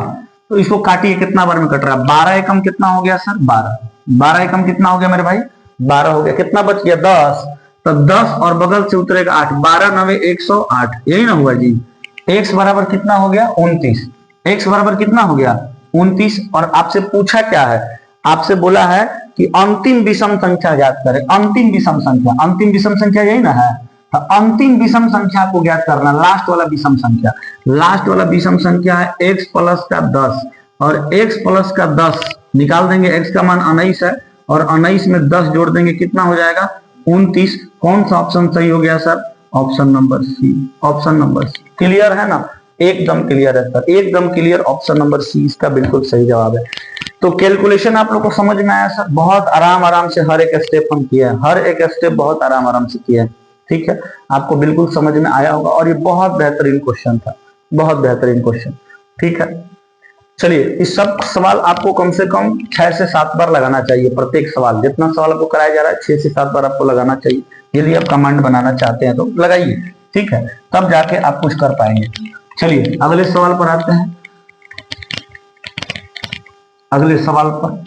तो इसको काटिए, कितना बार में कट रहा है, 12 एकम कितना हो गया सर 12 एकम कितना हो गया मेरे भाई 12 हो गया, कितना बच गया 10, तो 10 और बगल से उतरेगा 8, 12 9 108, यही ना हुआ जी। x बराबर कितना हो गया 29, x बराबर कितना हो गया 29। और आपसे पूछा क्या है, आपसे बोला है कि अंतिम विषम संख्या ज्ञात करें, अंतिम विषम संख्या यही ना है, तो अंतिम विषम संख्या को ज्ञात करना, लास्ट वाला विषम संख्या है x प्लस का 10 और x प्लस का 10 निकाल देंगे, x का मान 19 है और 19 में 10 जोड़ देंगे, कितना हो जाएगा 29। कौन सा ऑप्शन सही हो गया sir, option number C, clear है ना, एकदम क्लियर है सर, एकदम क्लियर, ऑप्शन नंबर सी इसका बिल्कुल सही जवाब है। तो कैलकुलेशन आप लोग को समझ में आया सर, बहुत आराम से हर एक स्टेप हम किए हैं, हर एक स्टेप बहुत आराम से किए हैं, ठीक है, आपको बिल्कुल समझ में आया होगा। और ये बहुत बेहतरीन क्वेश्चन था, बहुत बेहतरीन क्वेश्चन, ठीक है। चलिए इस सब सवाल आपको कम से कम 6 से 7 बार लगाना चाहिए, प्रत्येक सवाल, जितना सवाल आपको कराया जा रहा है 6 से 7 बार आपको लगाना चाहिए। यदि आप कमांड बनाना चाहते हैं तो लगाइए, ठीक है, तब जाके आप कुछ कर पाएंगे। चलिए अगले सवाल पर आते हैं, अगले सवाल पर।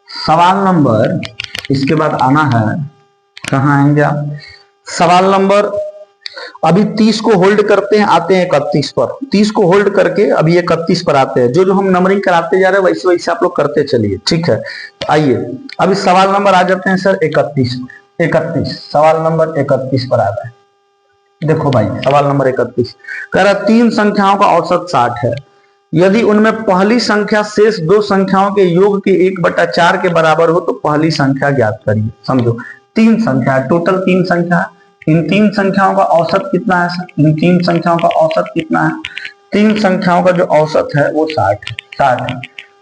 सवाल नंबर, इसके बाद आना है, कहाँ आएंगे आप, सवाल नंबर अभी 30 को होल्ड करते हैं, आते हैं 31 पर, 30 को होल्ड करके अभी 31 पर आते हैं। जो हम नंबरिंग कराते जा रहे हैं वैसे वैसे आप लोग करते चलिए, ठीक है। आइए अभी सवाल नंबर आ जाते हैं सर 31, सवाल नंबर 31 पर आ गए। देखो भाई सवाल नंबर 31 कह रहा 3 संख्याओं का औसत 60 है, यदि उनमें पहली संख्या शेष 2 संख्याओं के योग के 1/4 के बराबर हो तो पहली संख्या ज्ञात करिए। समझो तीन संख्या, टोटल तीन संख्या। इन तीन संख्याओं का औसत कितना है सर? इन तीन संख्याओं का औसत कितना है? तीन संख्याओं का जो औसत है वो 60 है, 60 है।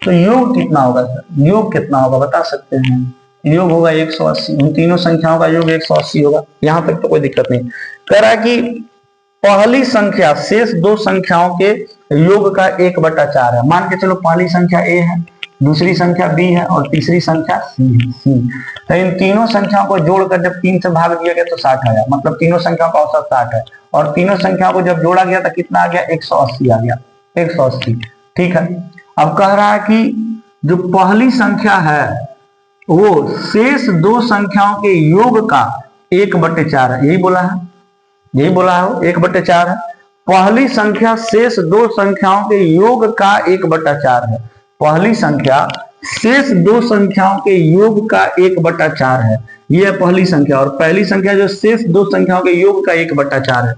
तो योग कितना होगा सर? योग कितना होगा बता सकते हैं? योग होगा 180। उन तीनों संख्याओं का योग 180 होगा। यहां तक तो कोई दिक्कत नहीं। कह रहा है कि पहली संख्या शेष दो संख्याओं के योग का 1/4 है। मान के चलो पहली संख्या a है, दूसरी संख्या b है और तीसरी संख्या c है। तो इन तीनों संख्याओं को जोड़कर जब 3 से भाग दिया गया तो 60 आया, मतलब तीनों संख्याओं का औसत 60 है। और तीनों संख्याओं को जब जोड़ा गया तो कितना आ गया? 180 आ गया, 180। ठीक है। अब कह रहा है कि जो पहली संख्या है वो शेष दो संख्याओं के योग का 1/4 है। यही बोला है, यही बोला है, 1/4 है। पहली संख्या शेष दो संख्याओं के योग का 1/4 है। पहली संख्या शेष दो संख्याओं के योग का 1/4 है। यह है पहली संख्या। और पहली संख्या जो शेष दो संख्याओं के योग का 1/4 है,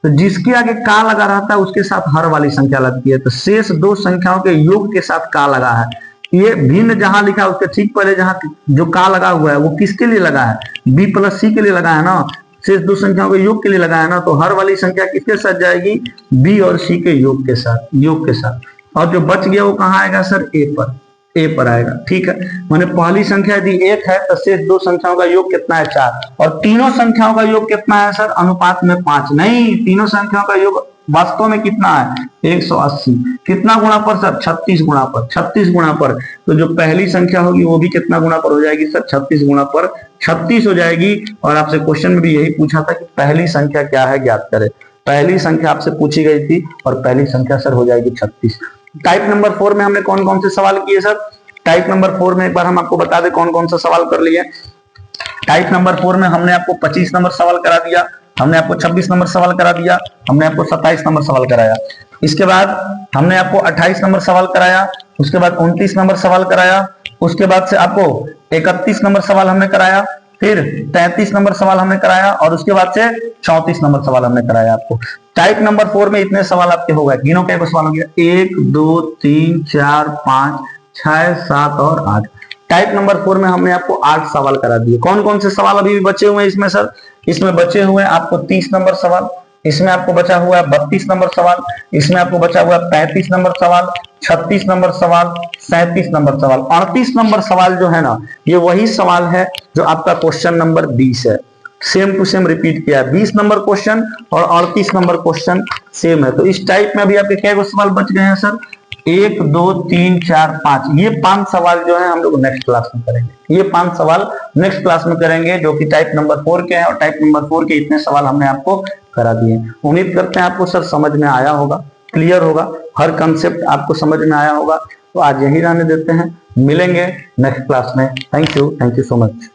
तो जिसके आगे का लगा रहता है उसके साथ हर वाली संख्या लगती है। तो शेष दो संख्याओं के योग के साथ का लगा है। ये भिन्न जहां लिखा है उसके ठीक पहले जहां जो का लगा हुआ है वो किसके लिए लगा है? b + c के लिए लगा है ना, शेष दो संख्याओं के योग के लिए लगा है ना। तो हर वाली संख्या किसके साथ जाएगी? b और c के योग के साथ, योग के साथ। और जो बच गया वो कहाँ आएगा सर? a पर आएगा। ठीक है। माने पहली संख्या यदि 1 है तो शेष दो संख्याओं का योग कितना है? 4। और तीनों संख्याओं का योग कितना है सर? अनुपात में 5 नहीं, तीनों संख्याओं का योग वास्तव में कितना है? 180। कितना गुणा पर सर? 36 गुणा पर, 36 गुणा पर। तो जो पहली संख्या होगी वो भी कितना गुणा पर हो जाएगी सर? 36 गुणा पर 36 हो जाएगी। और आपसे क्वेश्चन में भी यही पूछा था कि पहली संख्या क्या है ज्ञात करें। पहली संख्या आपसे पूछी गई थी और पहली संख्या सर हो जाएगी 36। टाइप नंबर 4 में हमने कौन कौन से सवाल किए सर? टाइप नंबर 4 में एक बार हम आपको बता दें कौन कौन सा सवाल कर लिए। टाइप नंबर 4 में हमने आपको 25 नंबर सवाल करा दिया, हमने आपको 26 नंबर सवाल करा दिया, हमने आपको 27 नंबर सवाल कराया। इसके बाद हमने आपको 28 नंबर सवाल कराया, उसके बाद 29 नंबर सवाल कराया, उसके बाद से आपको 31 नंबर सवाल हमने कराया, फिर 33 नंबर सवाल हमने कराया और उसके बाद से 34 नंबर सवाल हमने कराया आपको। टाइप नंबर 4 में इतने सवाल आपके हो गए। गिनो क्या सवाल हो गया? 1 2 3 4 5 6 7 और 8। टाइप नंबर 4 में हमने आपको 8 सवाल करा दिए। कौन कौन से सवाल अभी भी बचे हुए हैं इसमें सर? इसमें बचे हुए हैं आपको 30 नंबर सवाल, इसमें आपको बचा हुआ है 32 नंबर सवाल, इसमें आपको बचा हुआ है 35 नंबर सवाल, 36 नंबर सवाल, 37 नंबर सवाल। 38 नंबर सवाल जो है ना, ये वही सवाल है जो आपका क्वेश्चन नंबर 20 है। सेम टू सेम रिपीट किया है। 20 नंबर क्वेश्चन और 38 नंबर क्वेश्चन सेम है। तो इस टाइप में अभी आपके क्या सवाल बच गए हैं सर? 1 2 3 4 5। ये 5 सवाल जो है हम लोग नेक्स्ट क्लास में करेंगे। ये 5 सवाल नेक्स्ट क्लास में करेंगे जो कि टाइप नंबर 4 के हैं। और टाइप नंबर 4 के इतने सवाल हमने आपको करा दिए। उम्मीद करते हैं आपको सर समझ में आया होगा, क्लियर होगा, हर कंसेप्ट आपको समझ में आया होगा। तो आज यही रहने देते हैं, मिलेंगे नेक्स्ट क्लास में। Thank you so much.